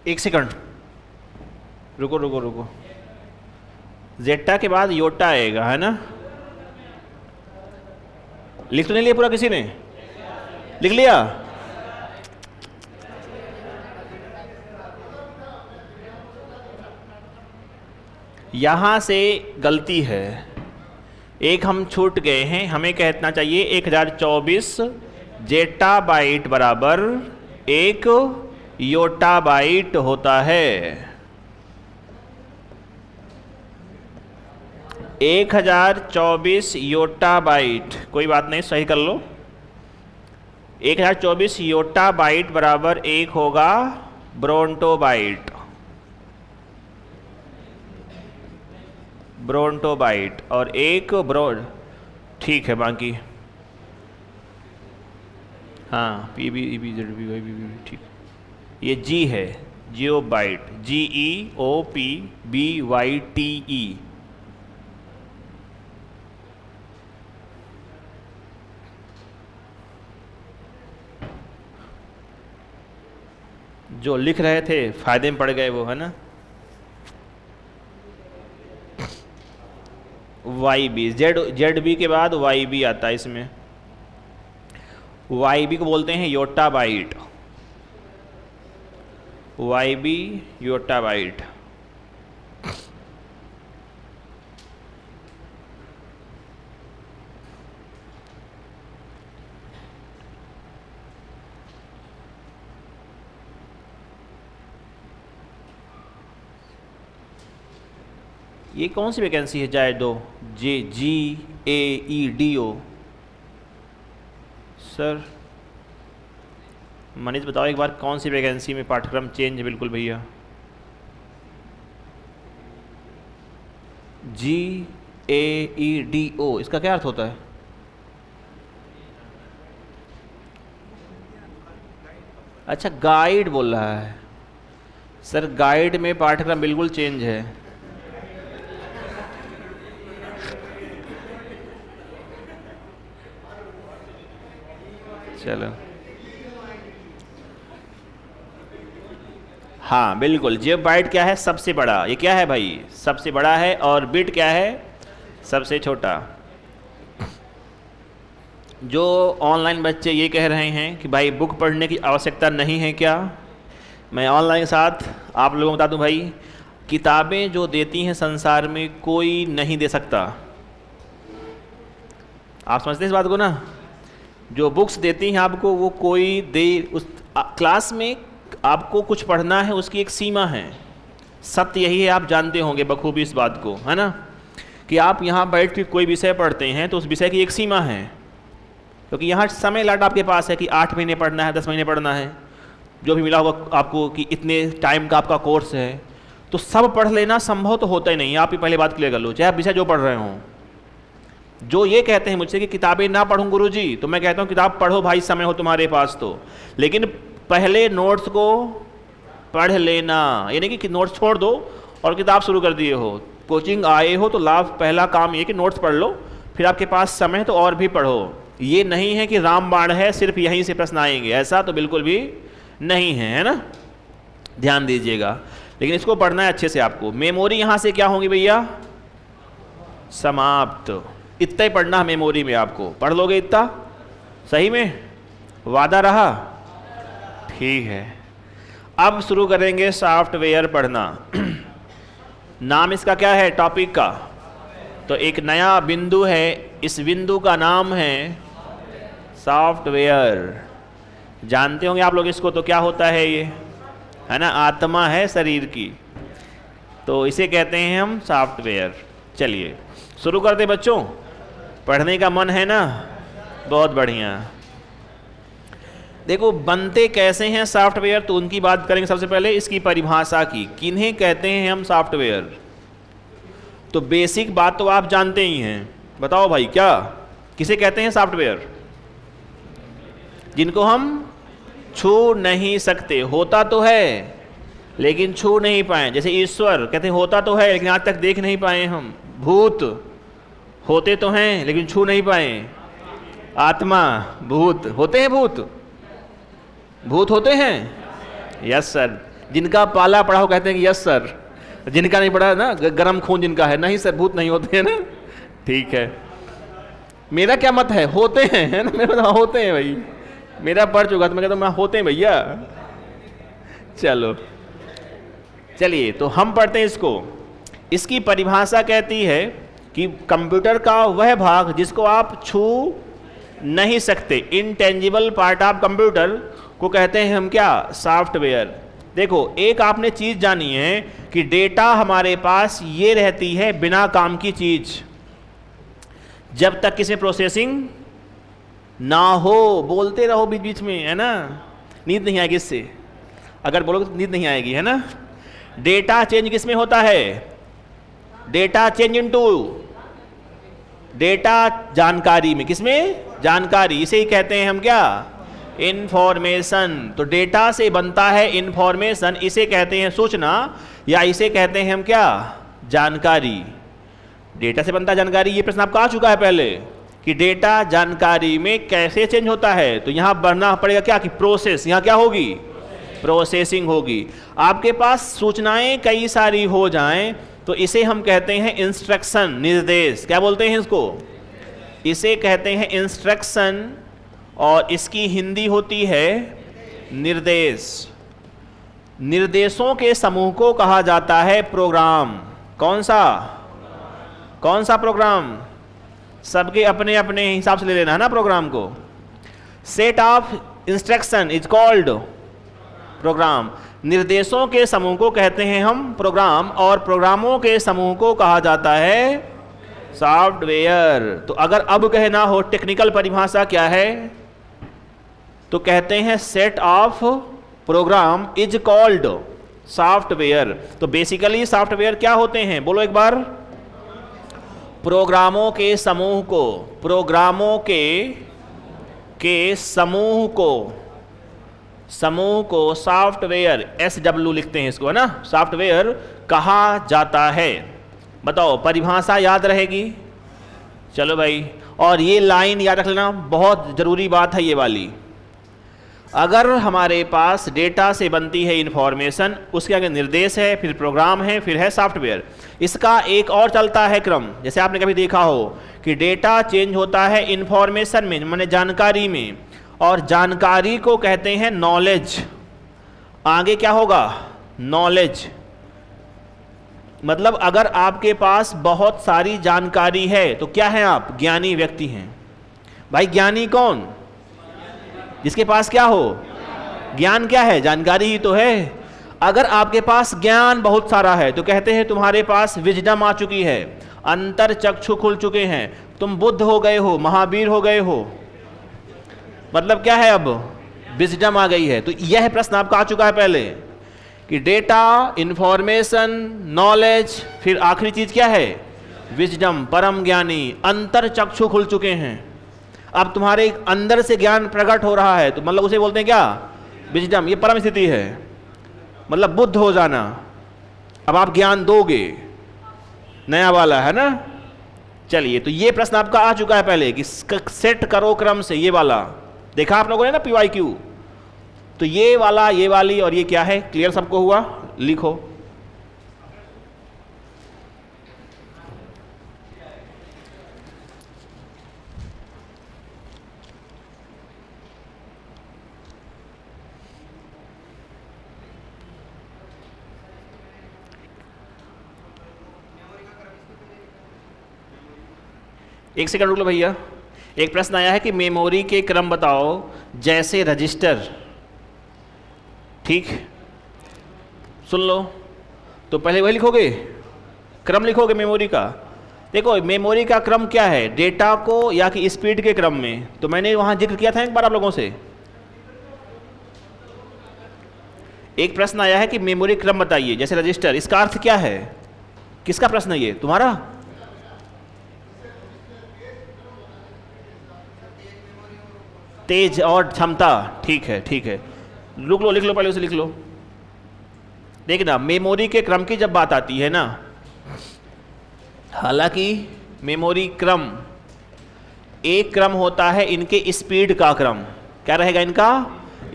[SPEAKER 1] एक सेकंड, रुको रुको रुको। जेटा के बाद योटा आएगा, है ना। लिख तो नहीं लिया पूरा, किसी ने लिख लिया। यहां से गलती है, एक हम छूट गए हैं। हमें कहना चाहिए 1024 जेटा बाइट बराबर 1 योटा बाइट होता है। 1024 योटा बाइट, कोई बात नहीं, सही कर लो। 1024 योटा बाइट बराबर 1 होगा ब्रोंटो बाइट, ब्रोंटो बाइट, और 1 ब्रोड, ठीक है। बाकी हाँ, P B E B Z B Y B B, ठीक। ये जी है, जियो बाइट, GEOPBYTE। जो लिख रहे थे फायदे में पड़ गए वो, है ना। वाई बी, जेड बी के बाद वाई बी आता है इसमें। वाई बी को बोलते हैं yotta byte, Y B yotta byte. ये कौन सी वैकेंसी है जायडो, JGAEDO? सर मनीष बताओ एक बार, कौन सी वैकेंसी में पाठ्यक्रम चेंज है? बिल्कुल भैया, GAEDO इसका क्या अर्थ होता है? अच्छा, गाइड बोल रहा है सर। गाइड में पाठ्यक्रम बिल्कुल चेंज है। चलो, हाँ बिल्कुल। जेब बाइट क्या है? सबसे बड़ा। ये क्या है भाई? सबसे बड़ा है। और बिट क्या है? सबसे छोटा। जो ऑनलाइन बच्चे ये कह रहे हैं कि भाई बुक पढ़ने की आवश्यकता नहीं है क्या, मैं ऑनलाइन के साथ आप लोगों को बता दूं भाई, किताबें जो देती हैं संसार में कोई नहीं दे सकता। आप समझते हैं इस बात को ना? जो बुक्स देती हैं आपको वो कोई दे, उस क्लास में आपको कुछ पढ़ना है, उसकी एक सीमा है। सत्य यही है, आप जानते होंगे बखूबी इस बात को, है ना, कि आप यहाँ बैठ के कोई विषय पढ़ते हैं तो उस विषय की एक सीमा है, क्योंकि यहाँ समय लाट आपके पास है कि 8 महीने पढ़ना है, 10 महीने पढ़ना है, जो भी मिला होगा आपको कि इतने टाइम का आपका कोर्स है। तो सब पढ़ लेना संभव तो होता ही नहीं। आप ही पहले बात क्लियर कर लो, चाहे आप विषय जो पढ़ रहे हों। जो ये कहते हैं मुझसे कि किताबें ना पढ़ूं गुरुजी, तो मैं कहता हूँ किताब पढ़ो भाई, समय हो तुम्हारे पास तो, लेकिन पहले नोट्स को पढ़ लेना। यानी कि नोट्स छोड़ दो और किताब शुरू कर दिए हो, कोचिंग आए हो तो लाभ, पहला काम ये कि नोट्स पढ़ लो, फिर आपके पास समय तो और भी पढ़ो। ये नहीं है कि रामबाण है सिर्फ यहीं से प्रश्न आएंगे, ऐसा तो बिल्कुल भी नहीं है, है ना। ध्यान दीजिएगा, लेकिन इसको पढ़ना है अच्छे से। आपको मेमोरी यहाँ से क्या होंगी भैया? समाप्त। इतना ही पढ़ना है मेमोरी में, आपको पढ़ लोगे इतना? सही में वादा रहा? ठीक है, अब शुरू करेंगे सॉफ्टवेयर पढ़ना। नाम इसका क्या है टॉपिक का? तो एक नया बिंदु है, इस बिंदु का नाम है सॉफ्टवेयर। जानते होंगे आप लोग इसको। तो क्या होता है ये, है ना, आत्मा है शरीर की, तो इसे कहते हैं हम सॉफ्टवेयर। चलिए शुरू करते बच्चों, पढ़ने का मन है ना? बहुत बढ़िया। देखो बनते कैसे हैं सॉफ्टवेयर, तो उनकी बात करेंगे। सबसे पहले इसकी परिभाषा की, किन्हें कहते हैं हम सॉफ्टवेयर। तो बेसिक बात तो आप जानते ही हैं, बताओ भाई क्या किसे कहते हैं सॉफ्टवेयर? जिनको हम छू नहीं सकते, होता तो है लेकिन छू नहीं पाए। जैसे ईश्वर कहते हैं होता तो है लेकिन आज तक देख नहीं पाए हम। भूत होते तो हैं लेकिन छू नहीं पाए। आत्मा, भूत होते हैं, भूत होते हैं। Yes sir. जिनका पाला पड़ा हो कहते हैं कि यस सर, जिनका नहीं पड़ा ना, गरम खून जिनका है, नहीं सर भूत नहीं होते हैं ना। ठीक है, मेरा क्या मत है? होते हैं, है ना। मेरा मतलब होते हैं भाई, मेरा पढ़ चुका तो मैं कहता हूँ मैं होते हैं भैया। चलो चलिए, तो हम पढ़ते हैं इसको। इसकी परिभाषा कहती है कि कंप्यूटर का वह भाग जिसको आप छू नहीं सकते, इनटेंजिबल पार्ट ऑफ कंप्यूटर को कहते हैं हम क्या? सॉफ्टवेयर। देखो एक आपने चीज जानी है कि डेटा हमारे पास ये रहती है बिना काम की चीज, जब तक किसी प्रोसेसिंग ना हो। बोलते रहो बीच बीच में, है ना, नींद नहीं आएगी इससे। अगर बोलोगे तो नींद नहीं आएगी, है ना। डेटा चेंज किस में होता है? डेटा चेंज इनटू, डेटा जानकारी में। किसमें? जानकारी। इसे ही कहते हैं हम क्या? इंफॉर्मेशन। तो डेटा से बनता है इंफॉर्मेशन, इसे कहते हैं सूचना, या इसे कहते हैं हम क्या? जानकारी। डेटा से बनता है जानकारी। ये प्रश्न आपका आ चुका है पहले कि डेटा जानकारी में कैसे चेंज होता है। तो यहां बढ़ना पड़ेगा क्या कि प्रोसेस। यहां क्या होगी? प्रोसेसिंग होगी। आपके पास सूचनाएं कई सारी हो जाएं तो इसे हम कहते हैं इंस्ट्रक्शन, निर्देश। क्या बोलते हैं इसको? इसे कहते हैं इंस्ट्रक्शन और इसकी हिंदी होती है निर्देश। निर्देशों के समूह को कहा जाता है प्रोग्राम। कौन सा? कौन सा प्रोग्राम? सबके अपने अपने हिसाब से ले लेना है ना प्रोग्राम को। Set of instruction is called programme. निर्देशों के समूह को कहते हैं हम प्रोग्राम और प्रोग्रामों के समूह को कहा जाता है सॉफ्टवेयर। तो अगर अब कहना हो टेक्निकल परिभाषा क्या है तो कहते हैं set of program is called software. तो बेसिकली सॉफ्टवेयर क्या होते हैं? बोलो एक बार। प्रोग्रामों के समूह को, प्रोग्रामों के समूह को सॉफ्टवेयर, SW लिखते हैं इसको, है ना, सॉफ्टवेयर कहा जाता है। बताओ परिभाषा याद रहेगी? चलो भाई, और ये लाइन याद रख लेना, बहुत जरूरी बात है ये वाली। अगर हमारे पास डेटा से बनती है इंफॉर्मेशन, उसके आगे निर्देश है, फिर प्रोग्राम है, फिर है सॉफ्टवेयर। इसका एक और चलता है क्रम। जैसे आपने कभी देखा हो कि डेटा चेंज होता है इंफॉर्मेशन में, माने जानकारी में, और जानकारी को कहते हैं नॉलेज। आगे क्या होगा? नॉलेज। मतलब अगर आपके पास बहुत सारी जानकारी है तो क्या है आप? ज्ञानी व्यक्ति हैं। भाई ज्ञानी कौन? जिसके पास क्या हो? ज्ञान। क्या है? जानकारी ही तो है। अगर आपके पास ज्ञान बहुत सारा है तो कहते हैं तुम्हारे पास विजडम आ चुकी है, अंतर चक्षु खुल चुके हैं, तुम बुद्ध हो गए हो, महावीर हो गए हो। मतलब क्या है? अब विजडम आ गई है। तो यह प्रश्न आपका आ चुका है पहले कि डेटा, इंफॉर्मेशन, नॉलेज, फिर आखिरी चीज क्या है? विजडम, परम ज्ञानी, अंतर चक्षु खुल चुके हैं। अब तुम्हारे अंदर से ज्ञान प्रकट हो रहा है तो मतलब उसे बोलते हैं क्या? विजडम। ये परम स्थिति है, मतलब बुद्ध हो जाना। अब आप ज्ञान दोगे, नया वाला है ना। चलिए, तो ये प्रश्न आपका आ चुका है पहले कि सेट करो क्रम से, ये वाला देखा आप लोगों ने ना, PYQ। तो ये वाला, ये वाली और ये क्या है? क्लियर सबको हुआ? लिखो। एक सेकंड रुक लो भैया। एक प्रश्न आया है कि मेमोरी के क्रम बताओ जैसे रजिस्टर। ठीक, सुन लो। तो पहले वही लिखोगे, क्रम लिखोगे मेमोरी का। देखो मेमोरी का क्रम क्या है? डेटा को या कि स्पीड के क्रम में। तो मैंने वहां जिक्र किया था एक बार आप लोगों से। एक प्रश्न आया है कि मेमोरी क्रम बताइए जैसे रजिस्टर। इसका अर्थ क्या है? किसका प्रश्न है ये? तुम्हारा? तेज और क्षमता। ठीक है, ठीक है, रुक लो, लिख लो, पहले उसे लिख लो। देखना, मेमोरी के क्रम की जब बात आती है ना, हालांकि मेमोरी क्रम एक क्रम होता है इनके स्पीड का क्रम। क्या रहेगा इनका?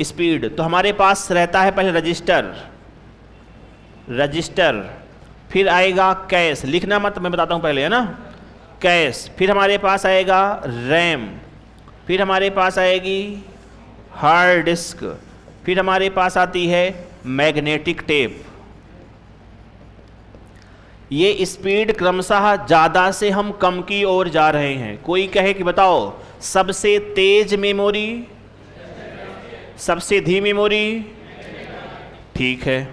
[SPEAKER 1] स्पीड। तो हमारे पास रहता है पहले रजिस्टर, फिर आएगा कैश। लिखना मत, मैं बताता हूं पहले, है ना। कैश, फिर हमारे पास आएगा रैम, फिर हमारे पास आएगी हार्ड डिस्क, फिर हमारे पास आती है मैग्नेटिक टेप। ये स्पीड क्रमशः ज़्यादा से हम कम की ओर जा रहे हैं। कोई कहे कि बताओ सबसे तेज मेमोरी, सबसे धीमी मेमोरी। ठीक है,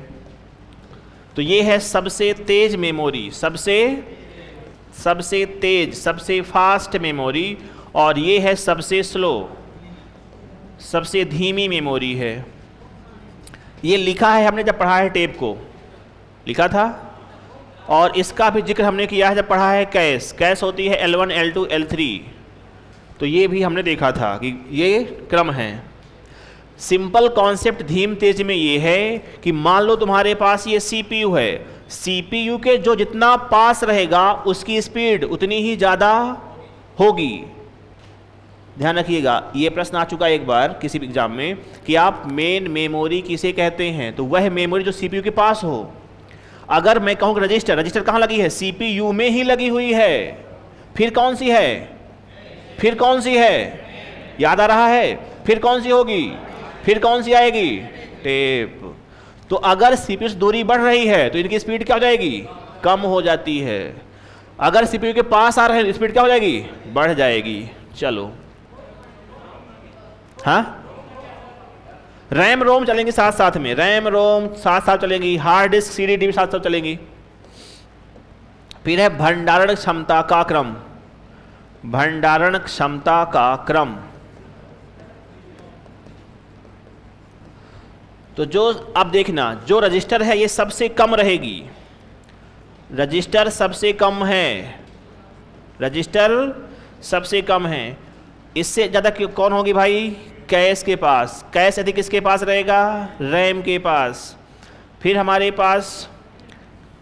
[SPEAKER 1] तो ये है सबसे तेज मेमोरी, सबसे तेज, सबसे फास्ट मेमोरी। और ये है सबसे स्लो, सबसे धीमी मेमोरी है। ये लिखा है हमने जब पढ़ा है टेप को, लिखा था। और इसका भी जिक्र हमने किया है जब पढ़ा है कैश। कैश होती है L1, L2, L3। तो ये भी हमने देखा था कि ये क्रम है। सिंपल कॉन्सेप्ट धीम तेज में ये है कि मान लो तुम्हारे पास ये CPU है, CPU के जो जितना पास रहेगा उसकी स्पीड उतनी ही ज़्यादा होगी। ध्यान रखिएगा, ये प्रश्न आ चुका है एक बार किसी भी एग्जाम में कि आप मेन मेमोरी किसे कहते हैं, तो वह मेमोरी जो सीपीयू के पास हो। अगर मैं कहूँ रजिस्टर, रजिस्टर कहाँ लगी है? सीपीयू में ही लगी हुई है। फिर कौन सी है? फिर कौन सी है? याद आ रहा है? फिर कौन सी होगी? फिर कौन सी आएगी? टेप। तो अगर सीपीयू से दूरी बढ़ रही है तो इनकी स्पीड क्या हो जाएगी? कम हो जाती है। अगर सीपीयू के पास आ रहे हैं स्पीड क्या हो जाएगी? बढ़ जाएगी। चलो, हाँ, रैम रोम चलेंगी साथ साथ में, रैम रोम साथ साथ चलेंगी, हार्ड डिस्क सीडी डीवी साथ साथ चलेंगी। फिर है भंडारण क्षमता का क्रम, भंडारण क्षमता का क्रम। तो जो अब देखना, जो रजिस्टर है ये सबसे कम रहेगी, रजिस्टर सबसे कम है, रजिस्टर सबसे कम है। इससे ज़्यादा कौन होगी भाई? कैश के पास। कैश अधिक किसके पास रहेगा? रैम के पास। फिर हमारे पास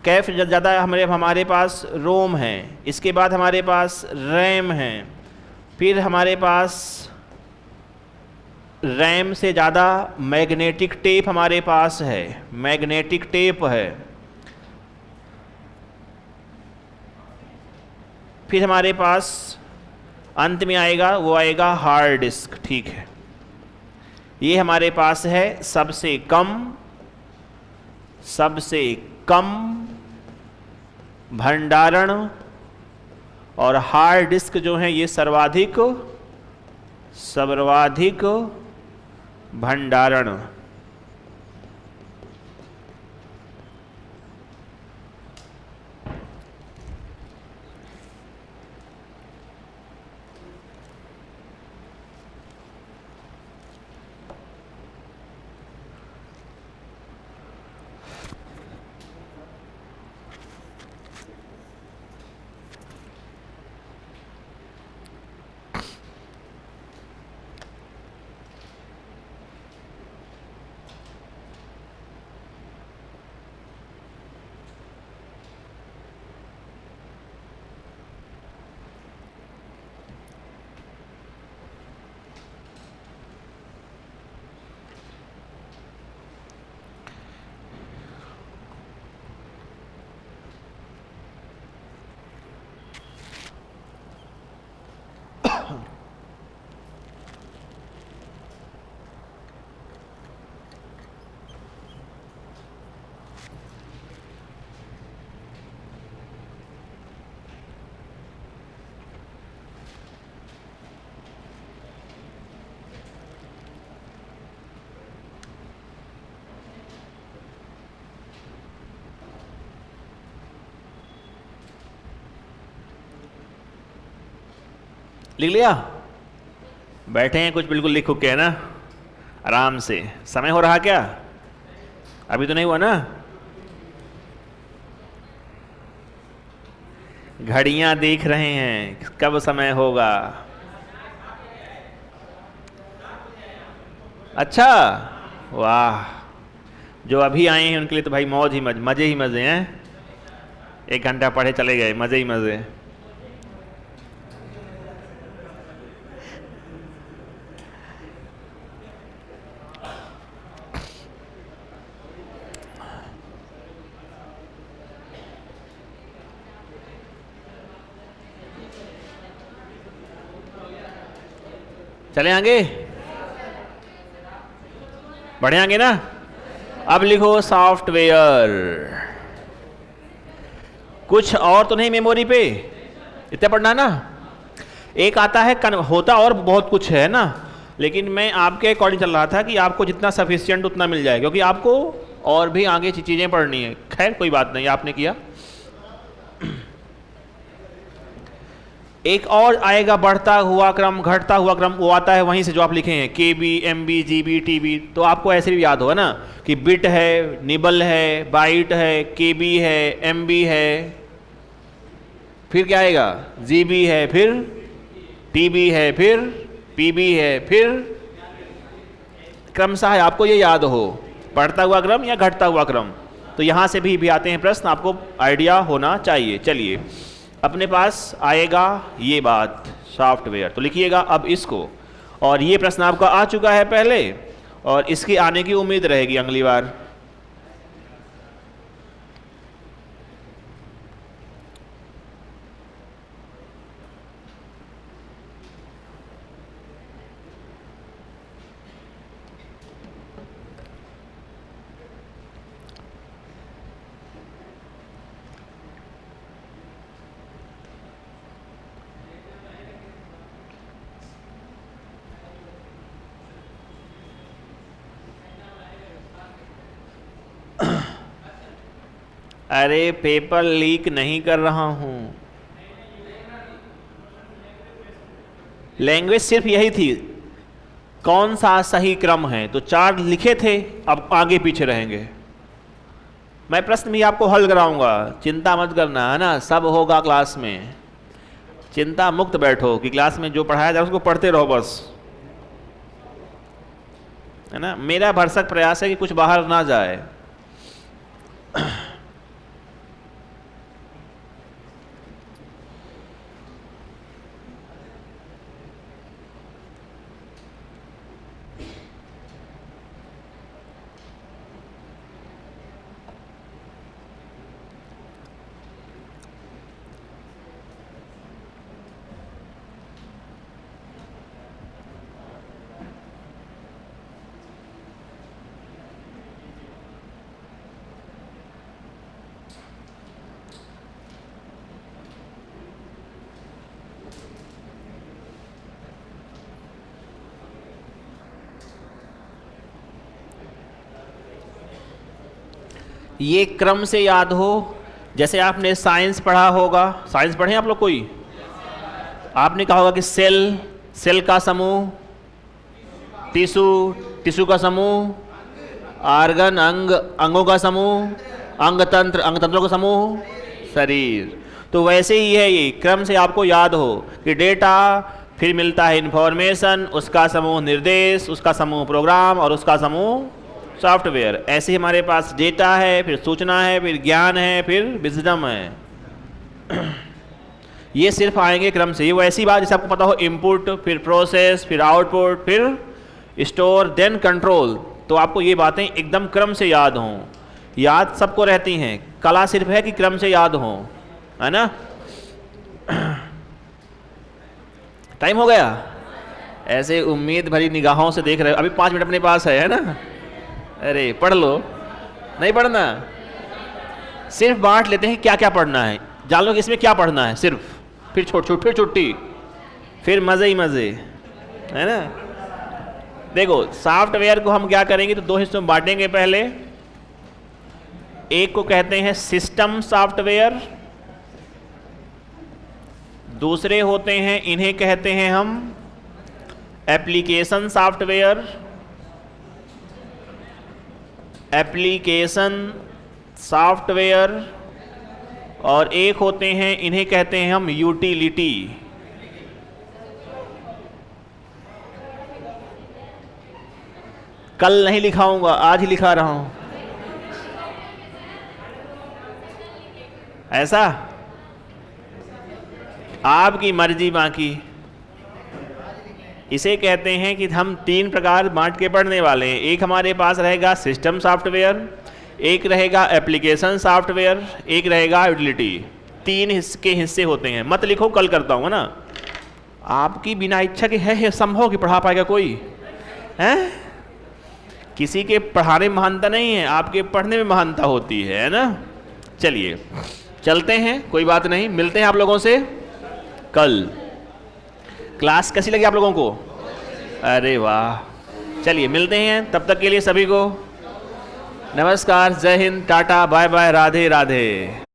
[SPEAKER 1] कैश ज़्यादा हमारे पास रोम है, इसके बाद हमारे पास रैम है, फिर हमारे पास रैम से ज़्यादा मैग्नेटिक टेप हमारे पास है, मैग्नेटिक टेप है। फिर हमारे पास अंत में आएगा, वो आएगा हार्ड डिस्क। ठीक है, ये हमारे पास है सबसे कम भंडारण, और हार्ड डिस्क जो है ये सर्वाधिक भंडारण। लिख लिया? बैठे हैं कुछ बिल्कुल लिख के, है ना, आराम से। समय हो रहा क्या? अभी तो नहीं हुआ ना? घड़ियां देख रहे हैं कब समय होगा। अच्छा, वाह, जो अभी आए हैं उनके लिए तो भाई मौज ही मजे ही मजे हैं। 1 घंटा पढ़े चले गए, मजे ही मजे। चले आगे, बढ़े आगे ना। अब लिखो सॉफ्टवेयर। कुछ और तो नहीं मेमोरी पे, इतना पढ़ना ना। एक आता है होता और बहुत कुछ है ना, लेकिन मैं आपके अकॉर्डिंग चल रहा था कि आपको जितना सफिशिएंट उतना मिल जाए, क्योंकि आपको और भी आगे चीज़ें पढ़नी है। खैर कोई बात नहीं, आपने किया। एक और आएगा बढ़ता हुआ क्रम, घटता हुआ क्रम, वो आता है वहीं से जो आप लिखे हैं KB, MB, GB, TB। तो आपको ऐसे भी याद होगा ना कि बिट है, निबल है, बाइट है, KB है, MB है, फिर क्या आएगा? GB है, फिर TB है, फिर PB है, फिर क्रमशः आपको ये याद हो, बढ़ता हुआ क्रम या घटता हुआ क्रम। तो यहाँ से भी आते हैं प्रश्न, आपको आइडिया होना चाहिए। चलिए, अपने पास आएगा ये बात, सॉफ्टवेयर। तो लिखिएगा अब इसको, और ये प्रश्न आपका आ चुका है पहले और इसके आने की उम्मीद रहेगी अगली बार। अरे पेपर लीक नहीं कर रहा हूं, लैंग्वेज सिर्फ यही थी कौन सा सही क्रम है, तो 4 लिखे थे, अब आगे पीछे रहेंगे। मैं प्रश्न भी आपको हल कराऊंगा, चिंता मत करना, है ना, सब होगा क्लास में, चिंता मुक्त बैठो कि क्लास में जो पढ़ाया जाए उसको पढ़ते रहो बस, है ना। मेरा भरसक प्रयास है कि कुछ बाहर ना जाए। ये क्रम से याद हो, जैसे आपने साइंस पढ़ा होगा, साइंस पढ़े आप लोग कोई, आपने कहा होगा कि सेल, सेल का समूह, टिश्यू, टिश्यू का समूह, आर्गन, अंग, अंगों का समूह, अंगतंत्र, अंगतंत्रों का समूह, शरीर। तो वैसे ही है ये, क्रम से आपको याद हो कि डेटा, फिर मिलता है इंफॉर्मेशन, उसका समूह निर्देश, उसका समूह प्रोग्राम और उसका समूह सॉफ्टवेयर। ऐसे ही हमारे पास डेटा है, फिर सूचना है, फिर ज्ञान है, फिर विजडम है। ये सिर्फ आएंगे क्रम से। ये वैसी बात जैसे आपको पता हो इनपुट, फिर प्रोसेस, फिर आउटपुट, फिर स्टोर, देन कंट्रोल। तो आपको ये बातें एकदम क्रम से याद हों। याद सबको रहती हैं, कला सिर्फ है कि क्रम से याद हों, है ना। टाइम हो गया, ऐसे उम्मीद भरी निगाहों से देख रहे हो, अभी 5 मिनट अपने पास है ना। अरे पढ़ लो, नहीं पढ़ना, सिर्फ बांट लेते हैं क्या क्या पढ़ना है, जान लो कि इसमें क्या पढ़ना है सिर्फ, फिर फिर छुट्टी, फिर मज़े ही मज़े, है ना। देखो सॉफ्टवेयर को हम क्या करेंगे तो 2 हिस्सों में बांटेंगे। पहले एक को कहते हैं सिस्टम सॉफ्टवेयर, दूसरे होते हैं, इन्हें कहते हैं हम एप्लीकेशन सॉफ्टवेयर, एप्लीकेशन सॉफ्टवेयर, और एक होते हैं, इन्हें कहते हैं हम यूटिलिटी। कल नहीं लिखाऊंगा, आज ही लिखा रहा हूं, ऐसा आपकी मर्जी बाकी। इसे कहते हैं कि हम 3 प्रकार बांट के पढ़ने वाले हैं। एक हमारे पास रहेगा सिस्टम सॉफ्टवेयर, एक रहेगा एप्लीकेशन सॉफ्टवेयर, एक रहेगा यूटिलिटी। 3 हिस्से होते हैं। मत लिखो, कल करता हूँ ना। आपकी बिना इच्छा के है संभव कि पढ़ा पाएगा कोई, है? किसी के पढ़ाने में महानता नहीं है, आपके पढ़ने में महानता होती है ना। चलिए चलते हैं, कोई बात नहीं, मिलते हैं आप लोगों से कल। क्लास कैसी लगी आप लोगों को? अरे वाह, चलिए मिलते हैं, तब तक के लिए सभी को नमस्कार, जय हिंद, टाटा, बाय बाय, राधे राधे।